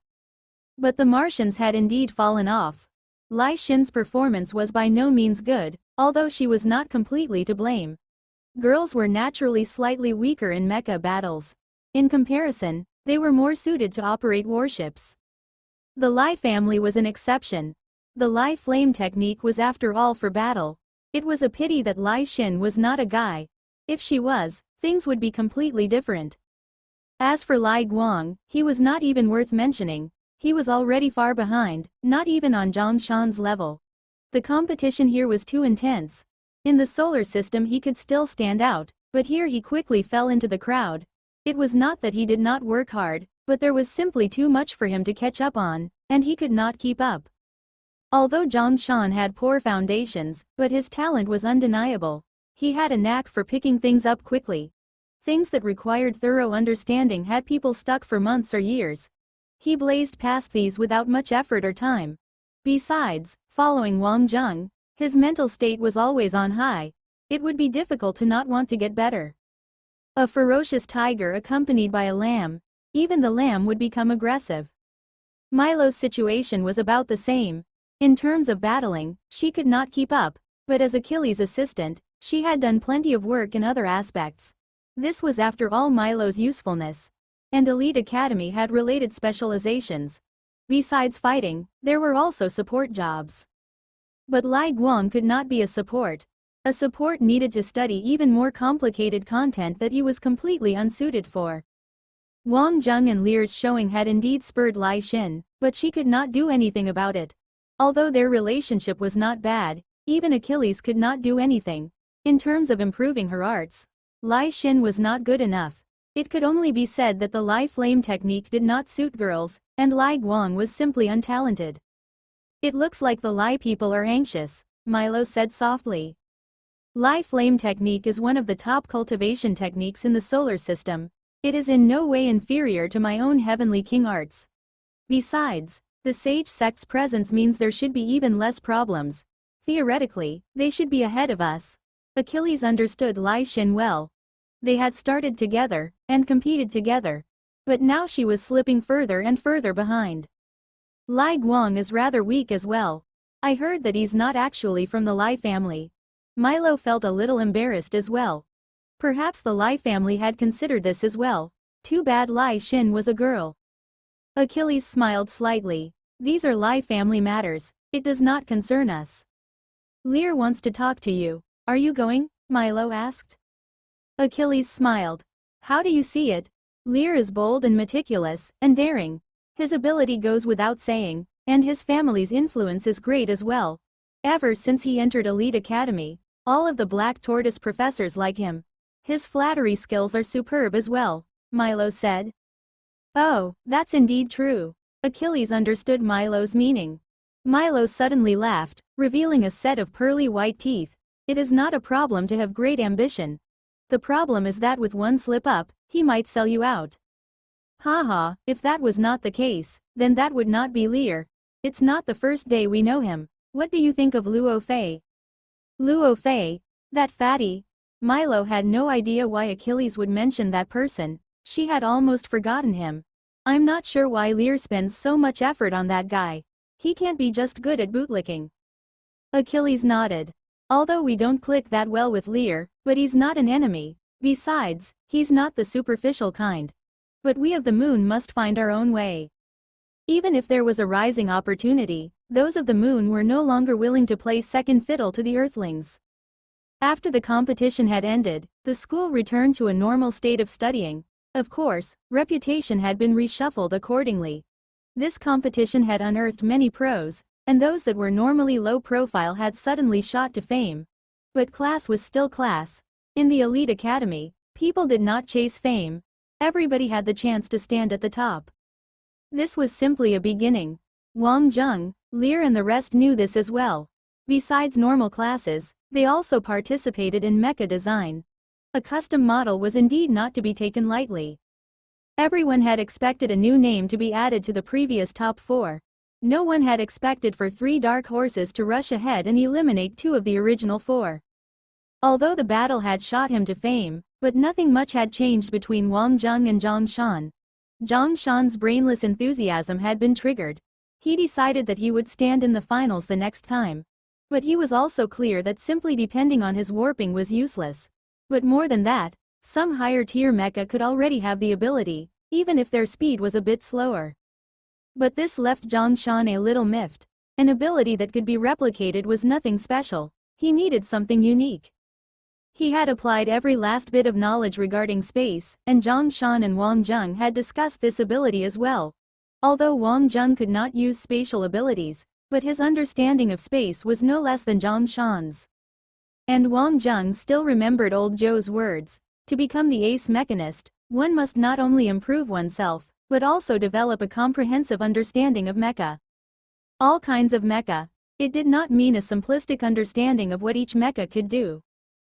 But the Martians had indeed fallen off. Lai Xin's performance was by no means good, although she was not completely to blame. Girls were naturally slightly weaker in mecha battles. In comparison, they were more suited to operate warships. The Lai family was an exception. The Lai flame technique was after all for battle. It was a pity that Lai Xin was not a guy. If she was, things would be completely different. As for Lai Guang, he was not even worth mentioning. He was already far behind, not even on Zhang Shan's level. The competition here was too intense. In the solar system he could still stand out, but here he quickly fell into the crowd. It was not that he did not work hard, but there was simply too much for him to catch up on, and he could not keep up. Although Zhang Shan had poor foundations, but his talent was undeniable. He had a knack for picking things up quickly. Things that required thorough understanding had people stuck for months or years. He blazed past these without much effort or time. Besides, following Wang Zheng, his mental state was always on high. It would be difficult to not want to get better. A ferocious tiger accompanied by a lamb. Even the lamb would become aggressive. Milo's situation was about the same. In terms of battling, she could not keep up, but as Achilles' assistant, She had done plenty of work in other aspects. This was after all Milo's usefulness. And Elite Academy had related specializations. Besides fighting, there were also support jobs. But Lai Guang could not be a support. A support needed to study even more complicated content that he was completely unsuited for. Wang Zheng and Lear's showing had indeed spurred Lai Xin, but she could not do anything about it. Although their relationship was not bad, even Achilles could not do anything. In terms of improving her arts, Lai Xin was not good enough. It could only be said that the Lai Flame technique did not suit girls, and Lai Guang was simply untalented. It looks like the Lai people are anxious, Milo said softly. Lai Flame technique is one of the top cultivation techniques in the solar system. It is in no way inferior to my own Heavenly King arts. Besides, the Sage sect's presence means there should be even less problems. Theoretically, they should be ahead of us. Achilles understood Lai Xin well. They had started together, and competed together. But now she was slipping further and further behind. Lai Guang is rather weak as well. I heard that he's not actually from the Lai family. Milo felt a little embarrassed as well. Perhaps the Lai family had considered this as well. Too bad Lai Xin was a girl. Achilles smiled slightly. These are Lai family matters. It does not concern us. Lear wants to talk to you. Are you going? Milo asked. Achilles smiled. How do you see it? Lear is bold and meticulous, and daring. His ability goes without saying, and his family's influence is great as well. Ever since he entered Elite Academy, all of the Black Tortoise professors like him. His flattery skills are superb as well, Milo said. Oh, that's indeed true. Achilles understood Milo's meaning. Milo suddenly laughed, revealing a set of pearly white teeth. It is not a problem to have great ambition. The problem is that with one slip up, he might sell you out. Haha, if that was not the case, then that would not be Lear. It's not the first day we know him. What do you think of Luo Fei? Luo Fei? That fatty? Milo had no idea why Achilles would mention that person. She had almost forgotten him. I'm not sure why Lear spends so much effort on that guy. He can't be just good at bootlicking. Achilles nodded. Although we don't click that well with Lear, but he's not an enemy. Besides, he's not the superficial kind. But we of the moon must find our own way. Even if there was a rising opportunity, those of the moon were no longer willing to play second fiddle to the Earthlings. After the competition had ended, the school returned to a normal state of studying. Of course, reputation had been reshuffled accordingly. This competition had unearthed many pros, and those that were normally low profile had suddenly shot to fame. But class was still class. In the Elite Academy, people did not chase fame. Everybody had the chance to stand at the top. This was simply a beginning. Wang Zheng, Lear and the rest knew this as well. Besides normal classes, they also participated in mecha design. A custom model was indeed not to be taken lightly. Everyone had expected a new name to be added to the previous top 4. No one had expected for 3 dark horses to rush ahead and eliminate 2 of the original 4. Although the battle had shot him to fame, but nothing much had changed between Wang Zheng and Zhang Shan. Zhang Shan's brainless enthusiasm had been triggered. He decided that he would stand in the finals the next time. But he was also clear that simply depending on his warping was useless. But more than that, some higher tier mecha could already have the ability, even if their speed was a bit slower. But this left Zhang Shan a little miffed. An ability that could be replicated was nothing special. He needed something unique. He had applied every last bit of knowledge regarding space, and Zhang Shan and Wang Zheng had discussed this ability as well. Although Wang Zheng could not use spatial abilities, but his understanding of space was no less than Zhang Shan's. And Wang Zheng still remembered old Zhou's words. To become the ace mechanist, one must not only improve oneself, but also develop a comprehensive understanding of mecha. All kinds of mecha. It did not mean a simplistic understanding of what each mecha could do.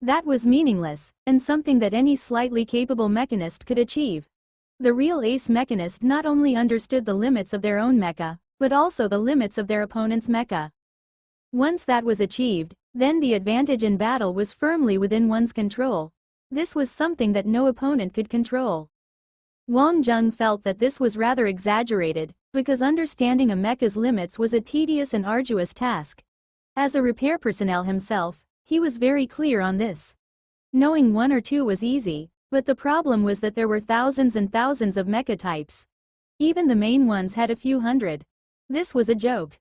That was meaningless, and something that any slightly capable mechanist could achieve. The real ace mechanist not only understood the limits of their own mecha, but also the limits of their opponent's mecha. Once that was achieved, then the advantage in battle was firmly within one's control. This was something that no opponent could control. Wang Zheng felt that this was rather exaggerated, because understanding a mecha's limits was a tedious and arduous task. As a repair personnel himself, He was very clear on this. Knowing one or two was easy, but the problem was that there were thousands and thousands of mecha types. Even the main ones had a few hundred. This was a joke.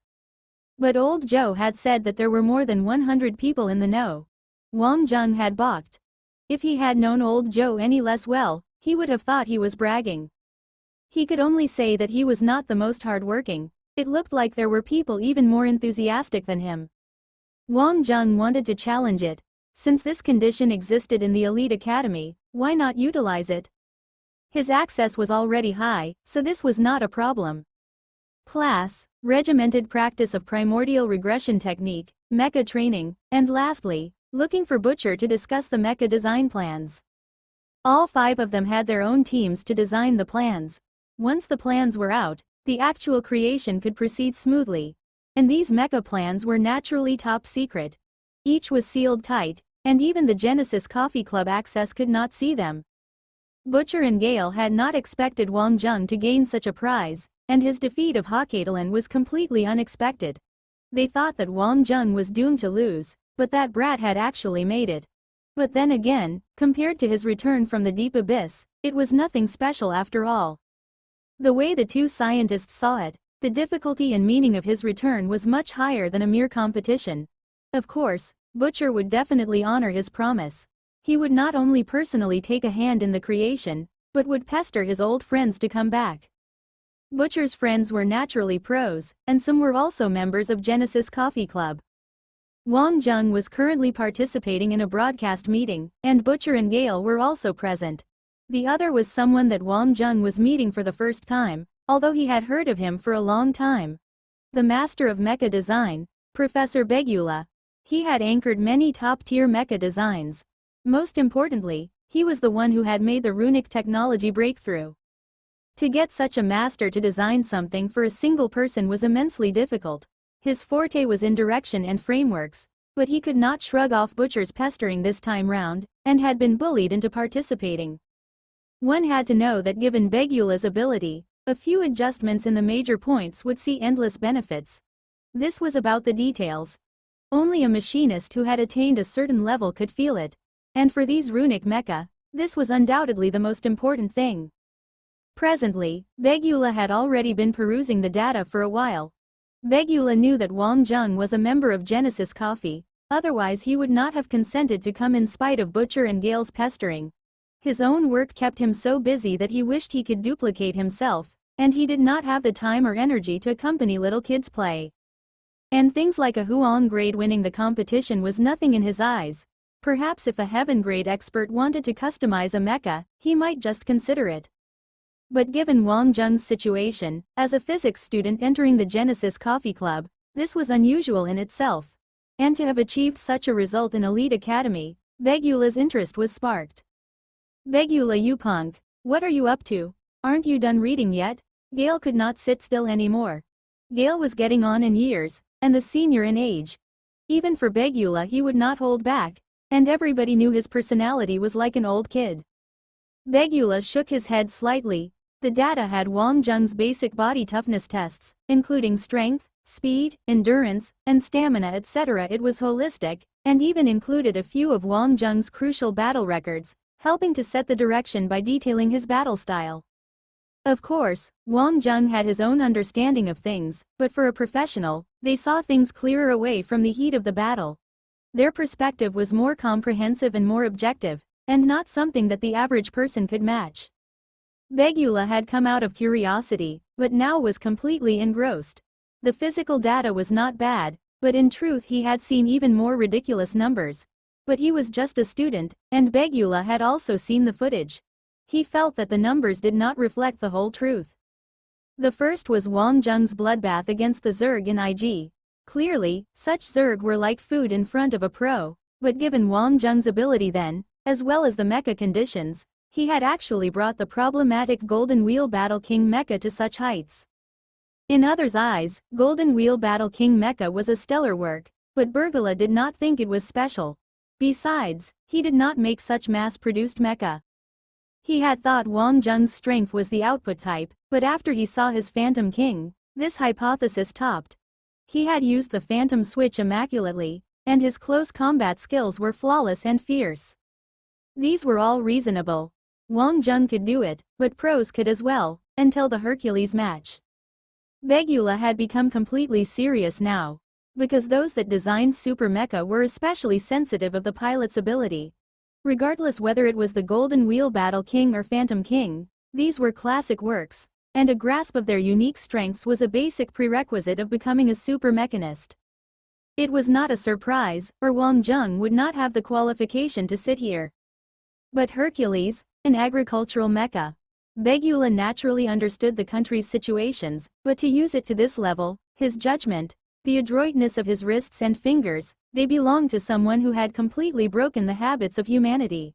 But old Joe had said that there were more than 100 people in the know. Wang Zheng had balked. If he had known old Joe any less well, he would have thought he was bragging. He could only say that he was not the most hardworking. It looked like there were people even more enthusiastic than him. Wang Zheng wanted to challenge it. Since this condition existed in the elite academy, why not utilize it? His access was already high, so this was not a problem. Class, regimented practice of primordial regression technique, mecha training, and lastly, looking for Butcher to discuss the mecha design plans. All 5 of them had their own teams to design the plans. Once the plans were out, the actual creation could proceed smoothly. And these mecha plans were naturally top secret. Each was sealed tight, and even the Genesis Coffee Club access could not see them. Butcher and Gale had not expected Wang Zheng to gain such a prize, and his defeat of Hakatelan was completely unexpected. They thought that Wang Zheng was doomed to lose, but that brat had actually made it. But then again, compared to his return from the deep abyss, it was nothing special after all. The way the 2 scientists saw it, the difficulty and meaning of his return was much higher than a mere competition. Of course, Butcher would definitely honor his promise. He would not only personally take a hand in the creation, but would pester his old friends to come back. Butcher's friends were naturally pros, and some were also members of Genesis Coffee Club. Wang Zheng was currently participating in a broadcast meeting, and Butcher and Gale were also present. The other was someone that Wang Zheng was meeting for the first time, although he had heard of him for a long time. The master of mecha design, Professor Begula. He had anchored many top-tier mecha designs. Most importantly, he was the one who had made the runic technology breakthrough. To get such a master to design something for a single person was immensely difficult. His forte was in direction and frameworks, but he could not shrug off Butcher's pestering this time round, and had been bullied into participating. One had to know that given Begula's ability, a few adjustments in the major points would see endless benefits. This was about the details. Only a machinist who had attained a certain level could feel it. And for these runic mecha, this was undoubtedly the most important thing. Presently, Begula had already been perusing the data for a while. Begula knew that Wang Zheng was a member of Genesis Coffee, otherwise he would not have consented to come in spite of Butcher and Gale's pestering. His own work kept him so busy that he wished he could duplicate himself, and he did not have the time or energy to accompany little kids' play. And things like a Huang grade winning the competition was nothing in his eyes. Perhaps if a heaven grade expert wanted to customize a mecha, he might just consider it. But given Wang Zheng's situation, as a physics student entering the Genesis Coffee Club, this was unusual in itself. And to have achieved such a result in Elite Academy, Begula's interest was sparked. Begula, you punk, what are you up to? Aren't you done reading yet? Gale could not sit still anymore. Gale was getting on in years, and the senior in age. Even for Begula he would not hold back, and everybody knew his personality was like an old kid. Begula shook his head slightly. The data had Wang Zheng's basic body toughness tests, including strength, speed, endurance, and stamina etc. It was holistic, and even included a few of Wang Zheng's crucial battle records, helping to set the direction by detailing his battle style. Of course, Wang Zheng had his own understanding of things, but for a professional, they saw things clearer away from the heat of the battle. Their perspective was more comprehensive and more objective, and not something that the average person could match. Begula had come out of curiosity, but now was completely engrossed. The physical data was not bad, but in truth he had seen even more ridiculous numbers. But he was just a student, and Begula had also seen the footage. He felt that the numbers did not reflect the whole truth. The first was Wang Zheng's bloodbath against the Zerg in IG. Clearly, such Zerg were like food in front of a pro, but given Wang Zheng's ability then, as well as the mecha conditions, he had actually brought the problematic Golden Wheel Battle King mecha to such heights. In others' eyes, Golden Wheel Battle King mecha was a stellar work, but Begula did not think it was special. Besides, he did not make such mass-produced mecha. He had thought Wang Zheng's strength was the output type, but after he saw his Phantom King, this hypothesis topped. He had used the Phantom switch immaculately, and his close combat skills were flawless and fierce. These were all reasonable. Wang Jung could do it, but pros could as well, until the Hercules match. Begula had become completely serious now. Because those that designed Super Mecha were especially sensitive of the pilot's ability. Regardless whether it was the Golden Wheel Battle King or Phantom King, these were classic works, and a grasp of their unique strengths was a basic prerequisite of becoming a super mechanist. It was not a surprise, or Wang Jung would not have the qualification to sit here. But Hercules, an agricultural mecha. Begula naturally understood the country's situations, but to use it to this level, his judgment, the adroitness of his wrists and fingers, they belonged to someone who had completely broken the habits of humanity.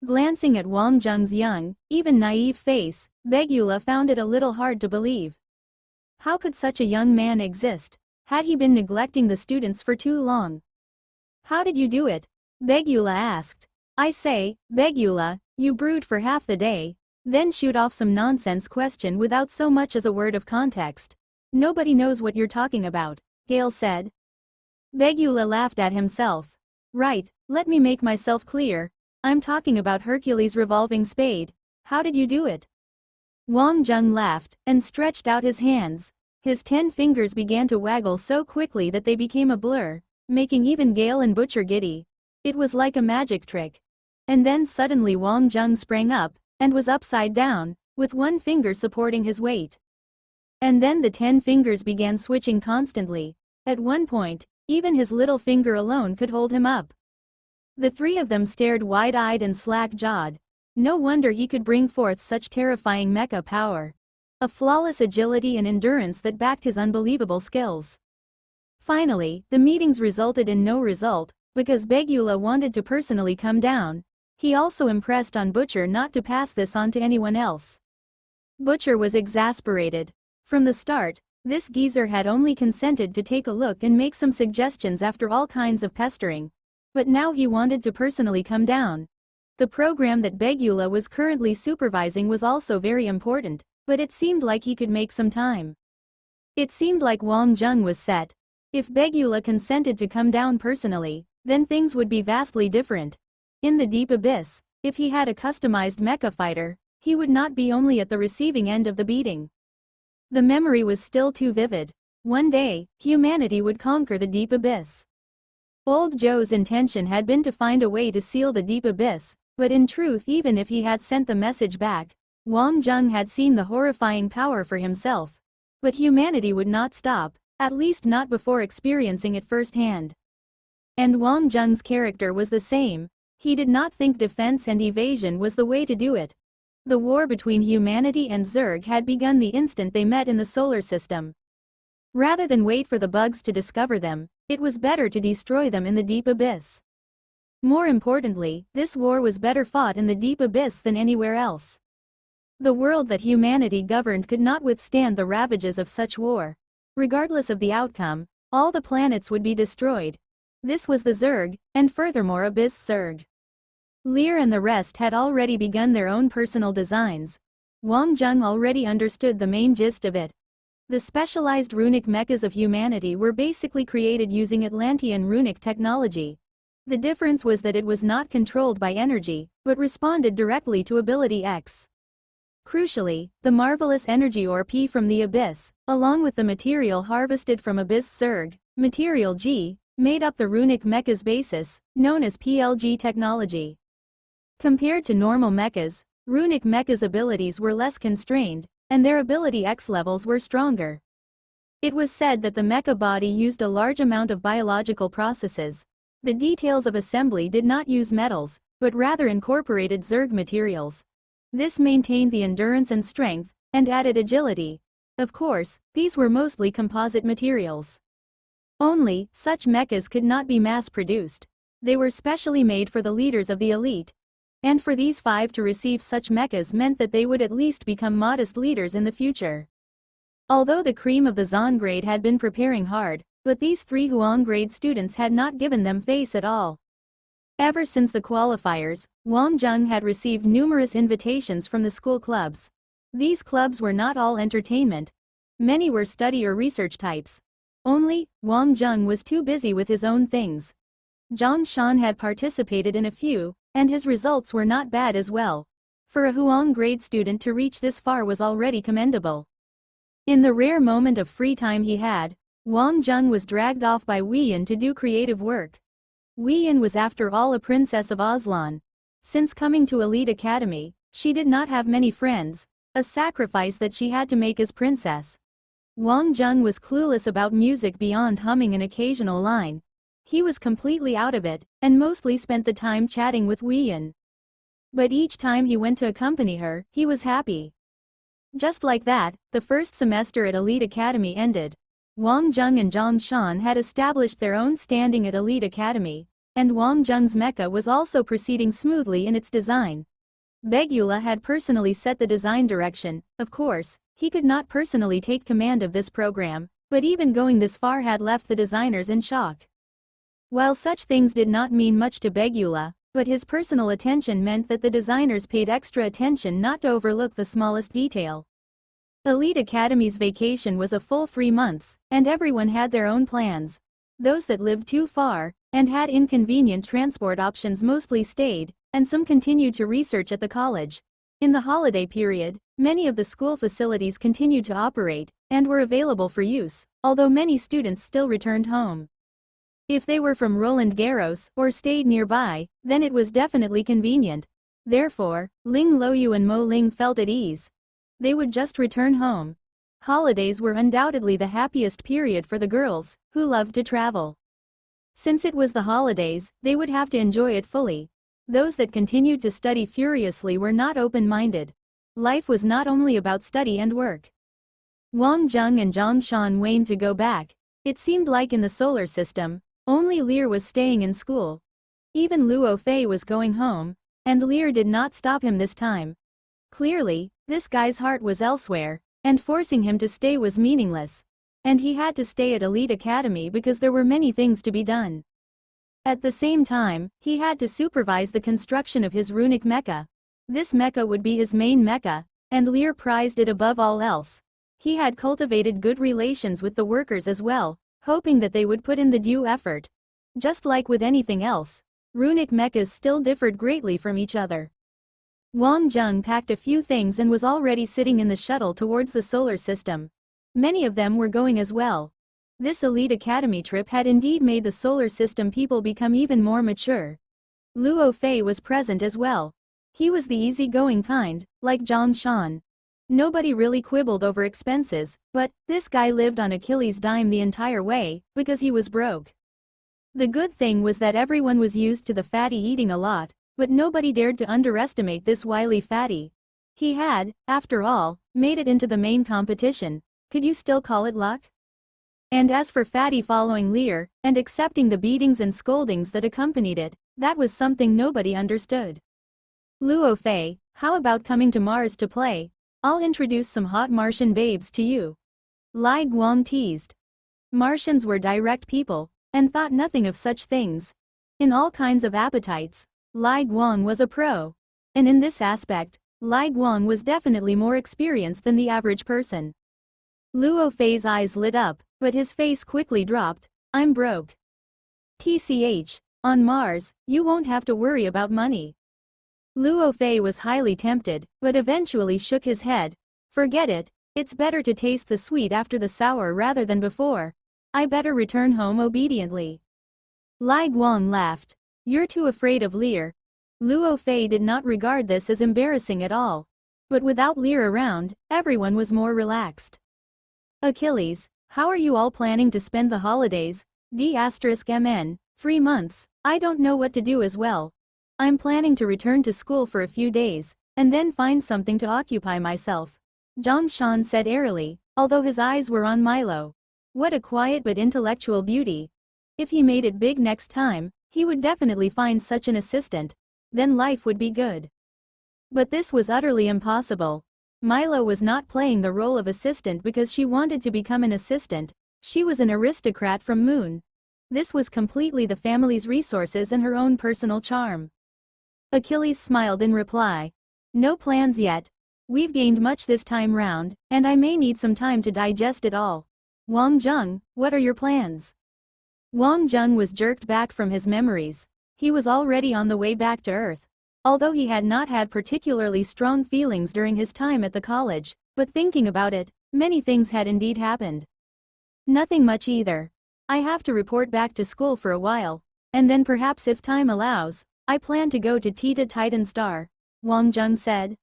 Glancing at Wang Jung's young, even naive face, Begula found it a little hard to believe. How could such a young man exist? Had he been neglecting the students for too long? How did you do it? Begula asked. I say, Begula, you brood for half the day, then shoot off some nonsense question without so much as a word of context. Nobody knows what you're talking about, Gale said. Begula laughed at himself. Right, let me make myself clear. I'm talking about Hercules' revolving spade. How did you do it? Wang Jung laughed, and stretched out his hands. His 10 fingers began to waggle so quickly that they became a blur, making even Gale and Butcher giddy. It was like a magic trick. And then suddenly Wang Jung sprang up, and was upside down, with one finger supporting his weight. And then the 10 fingers began switching constantly. At one point, even his little finger alone could hold him up. The three of them stared wide-eyed and slack-jawed. No wonder he could bring forth such terrifying mecha power. A flawless agility and endurance that backed his unbelievable skills. Finally, the meetings resulted in no result, because Begula wanted to personally come down. He also impressed on Butcher not to pass this on to anyone else. Butcher was exasperated. From the start, this geezer had only consented to take a look and make some suggestions after all kinds of pestering. But now he wanted to personally come down. The program that Begula was currently supervising was also very important, but it seemed like he could make some time. It seemed like Wang Jung was set. If Begula consented to come down personally, then things would be vastly different. In the deep abyss, if he had a customized mecha fighter, he would not be only at the receiving end of the beating. The memory was still too vivid. One day, humanity would conquer the deep abyss. Old Joe's intention had been to find a way to seal the deep abyss, but in truth even if he had sent the message back, Wang Jung had seen the horrifying power for himself. But humanity would not stop, at least not before experiencing it firsthand. And Wang Jung's character was the same. He did not think defense and evasion was the way to do it. The war between humanity and Zerg had begun the instant they met in the solar system. Rather than wait for the bugs to discover them, it was better to destroy them in the deep abyss. More importantly, this war was better fought in the deep abyss than anywhere else. The world that humanity governed could not withstand the ravages of such war. Regardless of the outcome, all the planets would be destroyed. This was the Zerg, and furthermore Abyss Zerg. Lear and the rest had already begun their own personal designs. Wang Jung already understood the main gist of it. The specialized runic mechas of humanity were basically created using Atlantean runic technology. The difference was that it was not controlled by energy, but responded directly to ability X. Crucially, the marvelous energy or P from the Abyss, along with the material harvested from Abyss Zerg, material G, made up the runic mecha's basis, known as PLG technology. Compared to normal mechas, runic mecha's abilities were less constrained, and their ability X levels were stronger. It was said that the mecha body used a large amount of biological processes. The details of assembly did not use metals, but rather incorporated Zerg materials. This maintained the endurance and strength, and added agility. Of course, these were mostly composite materials. Only, such mechas could not be mass-produced. They were specially made for the leaders of the elite. And for these 5 to receive such mechas meant that they would at least become modest leaders in the future. Although the cream of the Zon grade had been preparing hard, but these 3 Huang grade students had not given them face at all. Ever since the qualifiers, Wang Jung had received numerous invitations from the school clubs. These clubs were not all entertainment. Many were study or research types. Only, Wang Jung was too busy with his own things. Zhang Shan had participated in a few, and his results were not bad as well. For a Huang grade student to reach this far was already commendable. In the rare moment of free time he had, Wang Jung was dragged off by Wei Yan to do creative work. Wei Yan was after all a princess of Aslan. Since coming to Elite Academy, she did not have many friends, a sacrifice that she had to make as princess. Wang Jung was clueless about music beyond humming an occasional line. He was completely out of it, and mostly spent the time chatting with Wei Yan. But each time he went to accompany her, he was happy. Just like that, the first semester at Elite Academy ended. Wang Jung and Zhang Shan had established their own standing at Elite Academy, and Wang Jung's mecha was also proceeding smoothly in its design. Begula had personally set the design direction. Of course, he could not personally take command of this program, but even going this far had left the designers in shock. While such things did not mean much to Begula, but his personal attention meant that the designers paid extra attention not to overlook the smallest detail. Elite Academy's vacation was a full 3 months, and everyone had their own plans. Those that lived too far, and had inconvenient transport options mostly stayed, and some continued to research at the college. In the holiday period, many of the school facilities continued to operate, and were available for use, although many students still returned home. If they were from Roland Garros or stayed nearby, then it was definitely convenient. Therefore, Ling Luoyu and Mo Ling felt at ease. They would just return home. Holidays were undoubtedly the happiest period for the girls, who loved to travel. Since it was the holidays, they would have to enjoy it fully. Those that continued to study furiously were not open-minded. Life was not only about study and work. Wang Jung and Zhang Shan waned to go back. It seemed like in the solar system, only Lear was staying in school. Even Luo Fei was going home, and Lear did not stop him this time. Clearly, this guy's heart was elsewhere, and forcing him to stay was meaningless. And he had to stay at Elite Academy because there were many things to be done. At the same time, he had to supervise the construction of his runic mecha. This mecha would be his main mecha, and Lear prized it above all else. He had cultivated good relations with the workers as well, hoping that they would put in the due effort. Just like with anything else, runic mechas still differed greatly from each other. Wang Jung packed a few things and was already sitting in the shuttle towards the solar system. Many of them were going as well. This Elite Academy trip had indeed made the solar system people become even more mature. Luo Fei was present as well. He was the easygoing kind, like Zhang Shan. Nobody really quibbled over expenses, but this guy lived on Achilles' dime the entire way, because he was broke. The good thing was that everyone was used to the fatty eating a lot, but nobody dared to underestimate this wily fatty. He had, after all, made it into the main competition. Could you still call it luck? And as for Fatty following Lear, and accepting the beatings and scoldings that accompanied it, that was something nobody understood. Luo Fei, how about coming to Mars to play? I'll introduce some hot Martian babes to you. Lai Guang teased. Martians were direct people, and thought nothing of such things. In all kinds of appetites, Lai Guang was a pro. And in this aspect, Lai Guang was definitely more experienced than the average person. Luo Fei's eyes lit up, but his face quickly dropped. I'm broke. TCH, on Mars, you won't have to worry about money. Luo Fei was highly tempted, but eventually shook his head. Forget it, it's better to taste the sweet after the sour rather than before. I better return home obediently. Lai Guang laughed. You're too afraid of Lear. Luo Fei did not regard this as embarrassing at all. But without Lear around, everyone was more relaxed. Achilles, how are you all planning to spend the holidays? D*MN, 3 months, I don't know what to do as well. I'm planning to return to school for a few days, and then find something to occupy myself. Zhang Shan said airily, although his eyes were on Milo. What a quiet but intellectual beauty. If he made it big next time, he would definitely find such an assistant. Then life would be good. But this was utterly impossible. Milo was not playing the role of assistant because she wanted to become an assistant. She was an aristocrat from Moon. This was completely the family's resources and her own personal charm. Achilles smiled in reply. No plans yet. We've gained much this time round, and I may need some time to digest it all. Wang Zheng, what are your plans? Wang Zheng was jerked back from his memories. He was already on the way back to Earth. Although he had not had particularly strong feelings during his time at the college, but thinking about it, many things had indeed happened. Nothing much either. I have to report back to school for a while, and then perhaps if time allows, I plan to go to Tita Titan Star, Wang Zheng said.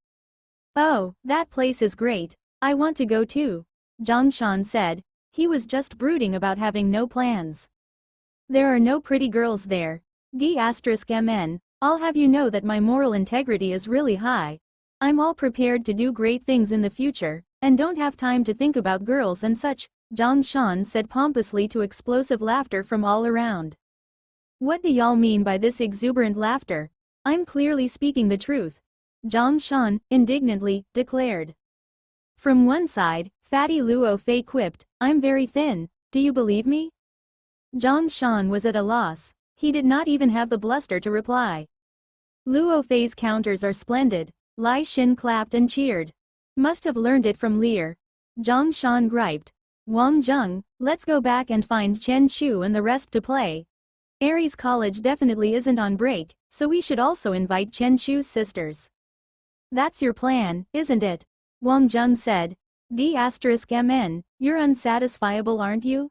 Oh, that place is great, I want to go too, Zhang Shan said. He was just brooding about having no plans. There are no pretty girls there. D*MN, I'll have you know that my moral integrity is really high. I'm all prepared to do great things in the future, and don't have time to think about girls and such, Zhang Shan said pompously to explosive laughter from all around. What do y'all mean by this exuberant laughter? I'm clearly speaking the truth, Zhang Shan indignantly declared. From one side, Fatty Luo Fei quipped, I'm very thin, do you believe me? Zhang Shan was at a loss. He did not even have the bluster to reply. Luo Fei's counters are splendid, Lai Xin clapped and cheered. Must have learned it from Lear. Zhang Shan griped. Wang Zheng, let's go back and find Chen Shu and the rest to play. Aries College definitely isn't on break, so we should also invite Chen Shu's sisters. That's your plan, isn't it? Wang Zheng said. D*MN, you're unsatisfiable aren't you?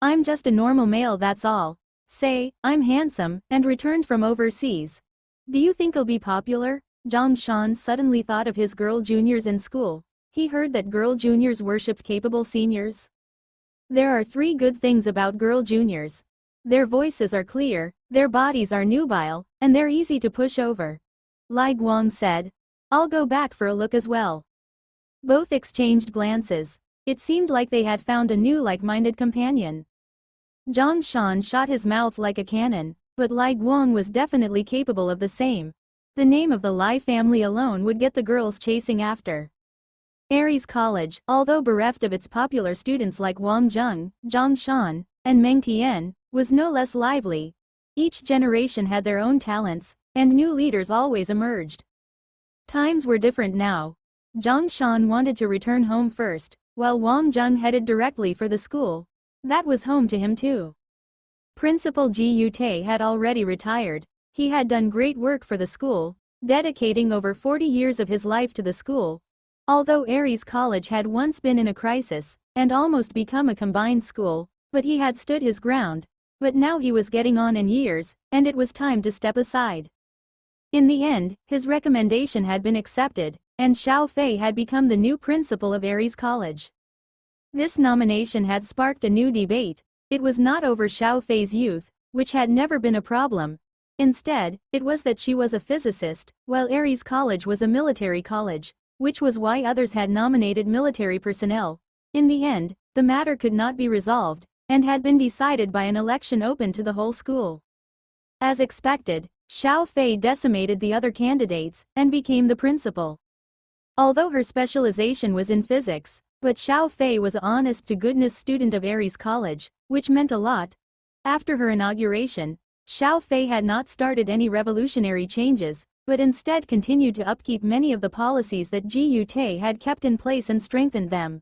I'm just a normal male that's all. Say, I'm handsome, and returned from overseas. Do you think I'll be popular? Zhang Shan suddenly thought of his girl juniors in school. He heard that girl juniors worshipped capable seniors. There are 3 good things about girl juniors. Their voices are clear, their bodies are nubile, and they're easy to push over. Lai Guang said. I'll go back for a look as well. Both exchanged glances. It seemed like they had found a new like-minded companion. Zhang Shan shot his mouth like a cannon, but Lai Guang was definitely capable of the same. The name of the Lai family alone would get the girls chasing after. Aries College, although bereft of its popular students like Wang Zheng, Zhang Shan, and Meng Tian, was no less lively. Each generation had their own talents, and new leaders always emerged. Times were different now. Zhang Shan wanted to return home first, while Wang Zheng headed directly for the school. That was home to him too. Principal Ji Yute had already retired. He had done great work for the school, dedicating over 40 years of his life to the school. Although Aries College had once been in a crisis, and almost become a combined school, but he had stood his ground. But now he was getting on in years, and it was time to step aside. In the end, his recommendation had been accepted, and Xiao Fei had become the new principal of Aries College. This nomination had sparked a new debate. It was not over Xiao Fei's youth, which had never been a problem. Instead, it was that she was a physicist, while Aries College was a military college, which was why others had nominated military personnel. In the end, the matter could not be resolved, and had been decided by an election open to the whole school. As expected, Xiao Fei decimated the other candidates, and became the principal. Although her specialization was in physics, but Xiao Fei was an honest-to-goodness student of Aries College, which meant a lot. After her inauguration, Xiao Fei had not started any revolutionary changes, but instead continued to upkeep many of the policies that Ji Yute had kept in place and strengthened them.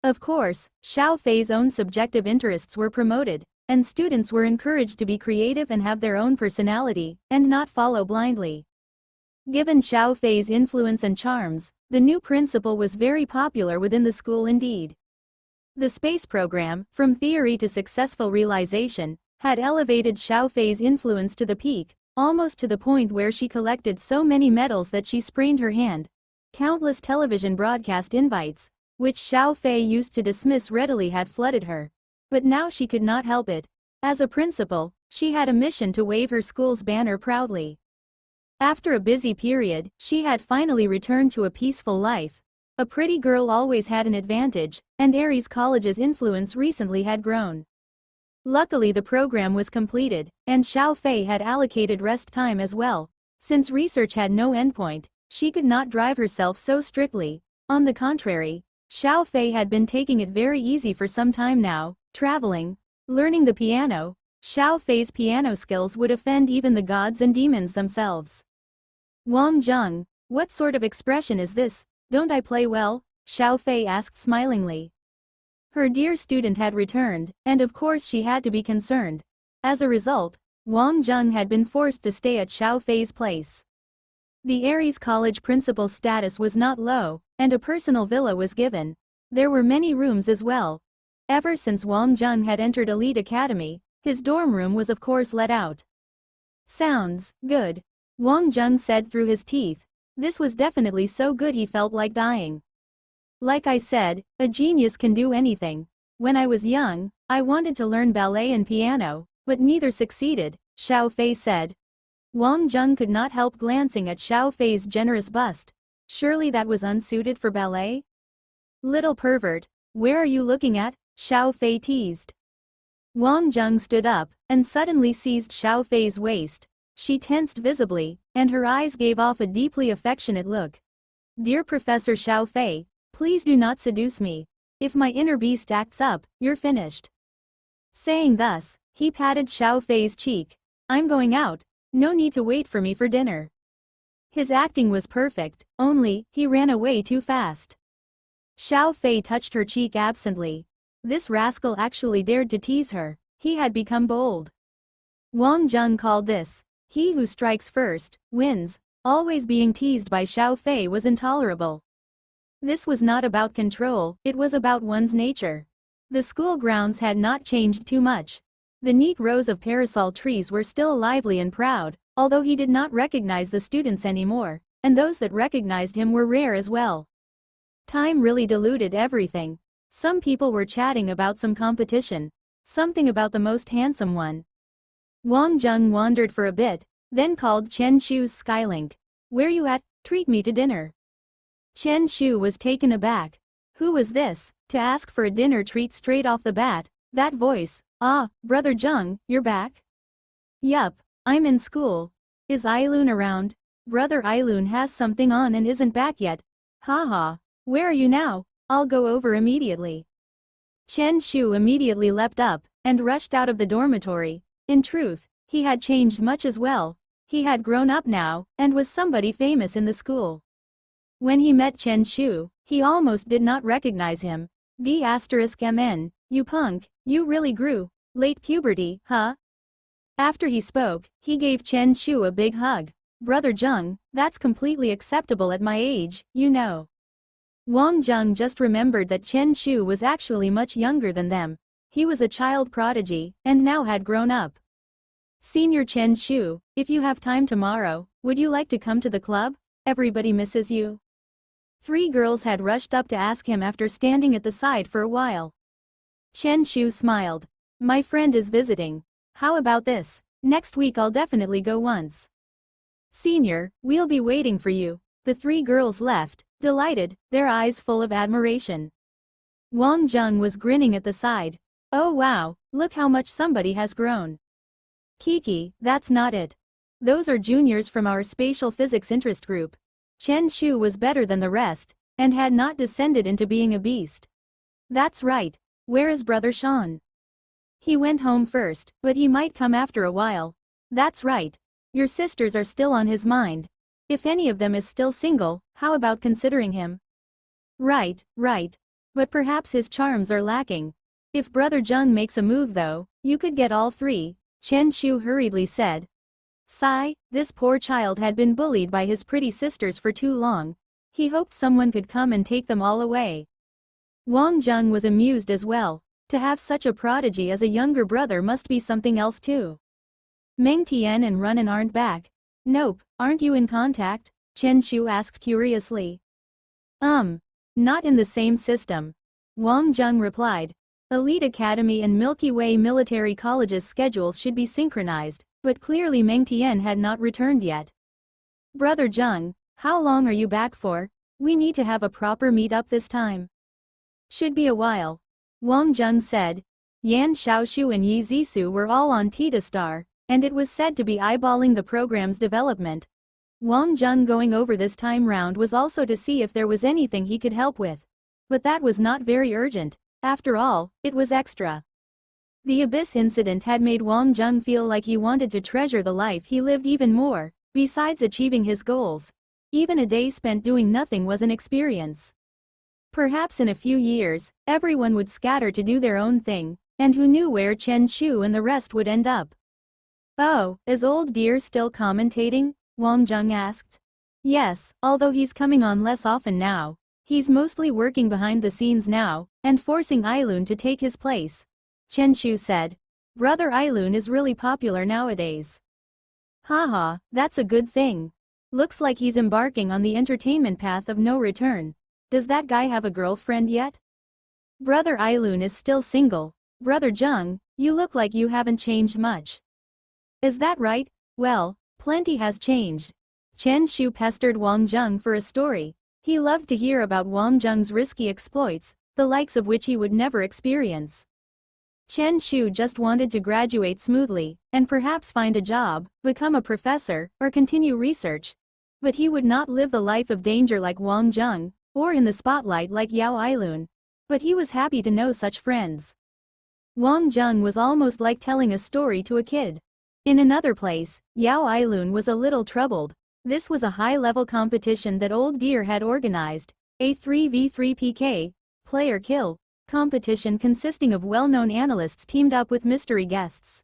Of course, Xiao Fei's own subjective interests were promoted, and students were encouraged to be creative and have their own personality, and not follow blindly. Given Xiao Fei's influence and charms, the new principal was very popular within the school indeed. The space program, from theory to successful realization, had elevated Xiao Fei's influence to the peak, almost to the point where she collected so many medals that she sprained her hand. Countless television broadcast invites, which Xiao Fei used to dismiss readily, had flooded her. But now she could not help it. As a principal, she had a mission to wave her school's banner proudly. After a busy period, she had finally returned to a peaceful life. A pretty girl always had an advantage, and Aries College's influence recently had grown. Luckily the program was completed, and Xiao Fei had allocated rest time as well. Since research had no endpoint, she could not drive herself so strictly. On the contrary, Xiao Fei had been taking it very easy for some time now, traveling, learning the piano. Xiao Fei's piano skills would offend even the gods and demons themselves. Wang Zheng, what sort of expression is this? Don't I play well? Xiao Fei asked smilingly. Her dear student had returned, and of course she had to be concerned. As a result, Wang Jung had been forced to stay at Xiao Fei's place. The Aries College principal's status was not low, and a personal villa was given. There were many rooms as well. Ever since Wang Jung had entered Elite Academy, his dorm room was of course let out. Sounds good, Wang Jung said through his teeth. This was definitely so good he felt like dying. Like I said, a genius can do anything. When I was young, I wanted to learn ballet and piano, but neither succeeded, Xiao Fei said. Wang Jung could not help glancing at Xiao Fei's generous bust. Surely that was unsuited for ballet? Little pervert, where are you looking at? Xiao Fei teased. Wang Jung stood up, and suddenly seized Xiao Fei's waist. She tensed visibly, and her eyes gave off a deeply affectionate look. Dear Professor Xiao Fei, please do not seduce me. If my inner beast acts up, you're finished. Saying thus, he patted Xiao Fei's cheek. I'm going out, no need to wait for me for dinner. His acting was perfect, only, he ran away too fast. Xiao Fei touched her cheek absently. This rascal actually dared to tease her. He had become bold. Wang Jung called this, he who strikes first, wins. Always being teased by Xiao Fei was intolerable. This was not about control, it was about one's nature. The school grounds had not changed too much. The neat rows of parasol trees were still lively and proud, although he did not recognize the students anymore, and those that recognized him were rare as well. Time really diluted everything. Some people were chatting about some competition. Something about the most handsome one. Wang Jung wandered for a bit, then called Chen Shu's Skylink. Where you at? Treat me to dinner. Chen Shu was taken aback. Who was this, to ask for a dinner treat straight off the bat? That voice, ah, Brother Jung, you're back? Yup, I'm in school. Is Ailun around? Brother Ailun has something on and isn't back yet. Haha, where are you now? I'll go over immediately. Chen Shu immediately leapt up, and rushed out of the dormitory. In truth, he had changed much as well. He had grown up now, and was somebody famous in the school. When he met Chen Shu, he almost did not recognize him. D*MN, you punk, you really grew. Late puberty, huh? After he spoke, he gave Chen Shu a big hug. Brother Jung, that's completely acceptable at my age, you know. Wang Jung just remembered that Chen Shu was actually much younger than them. He was a child prodigy, and now had grown up. Senior Chen Shu, if you have time tomorrow, would you like to come to the club? Everybody misses you. 3 girls had rushed up to ask him after standing at the side for a while. Chen Shu smiled. My friend is visiting. How about this? Next week I'll definitely go once. Senior, we'll be waiting for you. The 3 girls left, delighted, their eyes full of admiration. Wang Jung was grinning at the side. Oh wow, look how much somebody has grown. Kiki, that's not it. Those are juniors from our spatial physics interest group. Chen Shu was better than the rest, and had not descended into being a beast. That's right. Where is Brother Sean? He went home first, but he might come after a while. That's right. Your sisters are still on his mind. If any of them is still single, how about considering him? Right. But perhaps his charms are lacking. If Brother Jung makes a move though, you could get all 3, Chen Shu hurriedly said. Sigh, this poor child had been bullied by his pretty sisters for too long. He hoped someone could come and take them all away. Wang Jung was amused as well. To have such a prodigy as a younger brother must be something else too. Meng Tian and Runan aren't back. Nope, aren't you in contact? Chen Shu asked curiously. Not in the same system. Wang Jung replied. Elite Academy and Milky Way Military College's schedules should be synchronized, but clearly Meng Tian had not returned yet. Brother Jung, how long are you back for? We need to have a proper meet-up this time. Should be a while. Wang Jung said. Yan Xiaoshu and Yi Zisu were all on Tita Star, and it was said to be eyeballing the program's development. Wang Jung going over this time round was also to see if there was anything he could help with. But that was not very urgent. After all, it was extra. The Abyss incident had made Wang Jung feel like he wanted to treasure the life he lived even more, besides achieving his goals. Even a day spent doing nothing was an experience. Perhaps in a few years, everyone would scatter to do their own thing, and who knew where Chen Shu and the rest would end up. Oh, is old dear still commentating? Wang Jung asked. Yes, although he's coming on less often now. He's mostly working behind the scenes now, and forcing Ailun to take his place. Chen Shu said. Brother Ailun is really popular nowadays. Haha, that's a good thing. Looks like he's embarking on the entertainment path of no return. Does that guy have a girlfriend yet? Brother Ailun is still single. Brother Jung, you look like you haven't changed much. Is that right? Well, plenty has changed. Chen Shu pestered Wang Jung for a story. He loved to hear about Wang Jung's risky exploits, the likes of which he would never experience. Chen Shu just wanted to graduate smoothly, and perhaps find a job, become a professor, or continue research. But he would not live the life of danger like Wang Jung, or in the spotlight like Yao Ailun. But he was happy to know such friends. Wang Jung was almost like telling a story to a kid. In another place, Yao Ailun was a little troubled. This was a high-level competition that Old Deer had organized, a 3v3 PK, player kill, competition consisting of well-known analysts teamed up with mystery guests.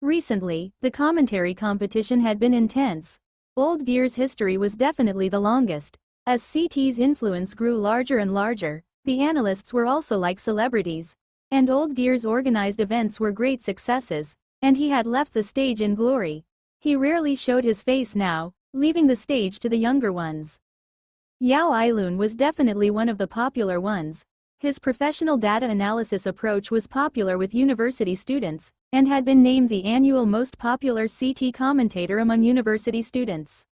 Recently, the commentary competition had been intense. Old Deer's history was definitely the longest. As CT's influence grew larger and larger, the analysts were also like celebrities. And Old Deer's organized events were great successes, and he had left the stage in glory. He rarely showed his face now, leaving the stage to the younger ones. Yao Ailun was definitely one of the popular ones. His professional data analysis approach was popular with university students, and had been named the annual most popular CT commentator among university students.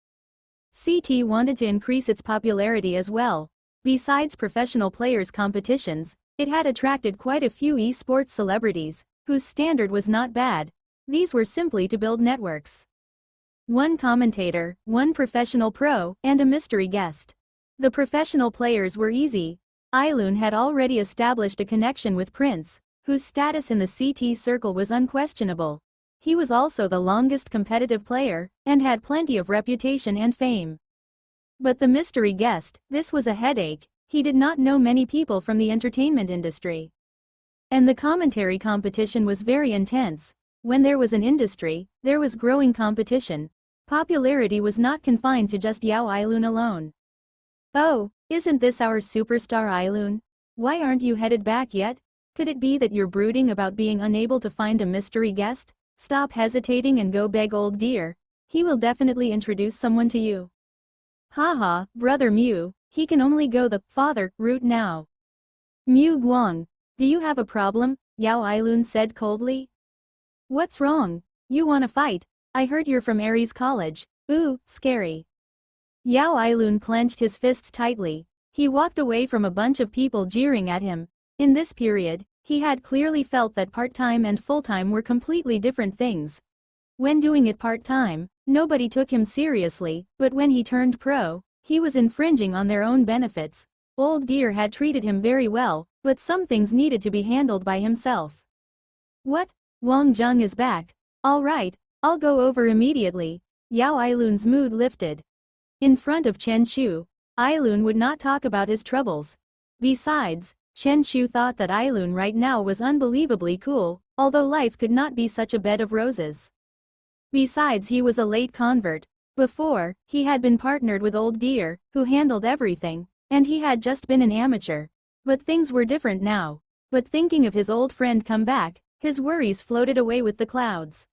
CT wanted to increase its popularity as well. Besides professional players' competitions, it had attracted quite a few esports celebrities, whose standard was not bad. These were simply to build networks. One commentator, one professional pro, and a mystery guest. The professional players were easy. Ailun had already established a connection with Prince, whose status in the CT circle was unquestionable. He was also the longest competitive player, and had plenty of reputation and fame. But the mystery guest, this was a headache. He did not know many people from the entertainment industry. And the commentary competition was very intense. When there was an industry, there was growing competition. Popularity was not confined to just Yao Ailun alone. Oh, isn't this our superstar Ailun? Why aren't you headed back yet? Could it be that you're brooding about being unable to find a mystery guest? Stop hesitating and go beg Old Deer. He will definitely introduce someone to you. Haha, Brother Mew, he can only go the father route now. Mew Guang, do you have a problem? Yao Ailun said coldly. What's wrong? You wanna fight? I heard you're from Aries College. Ooh, scary. Yao Ailun clenched his fists tightly. He walked away from a bunch of people jeering at him. In this period, he had clearly felt that part-time and full-time were completely different things. When doing it part-time, nobody took him seriously, but when he turned pro, he was infringing on their own benefits. Old Deer had treated him very well, but some things needed to be handled by himself. What? Wang Jung is back. All right, I'll go over immediately. Yao Ailun's mood lifted. In front of Chen Shu, Ailun would not talk about his troubles. Besides, Chen Shu thought that Ailun right now was unbelievably cool, although life could not be such a bed of roses. Besides, he was a late convert. Before, he had been partnered with Old Deer, who handled everything, and he had just been an amateur. But things were different now. But thinking of his old friend come back, his worries floated away with the clouds.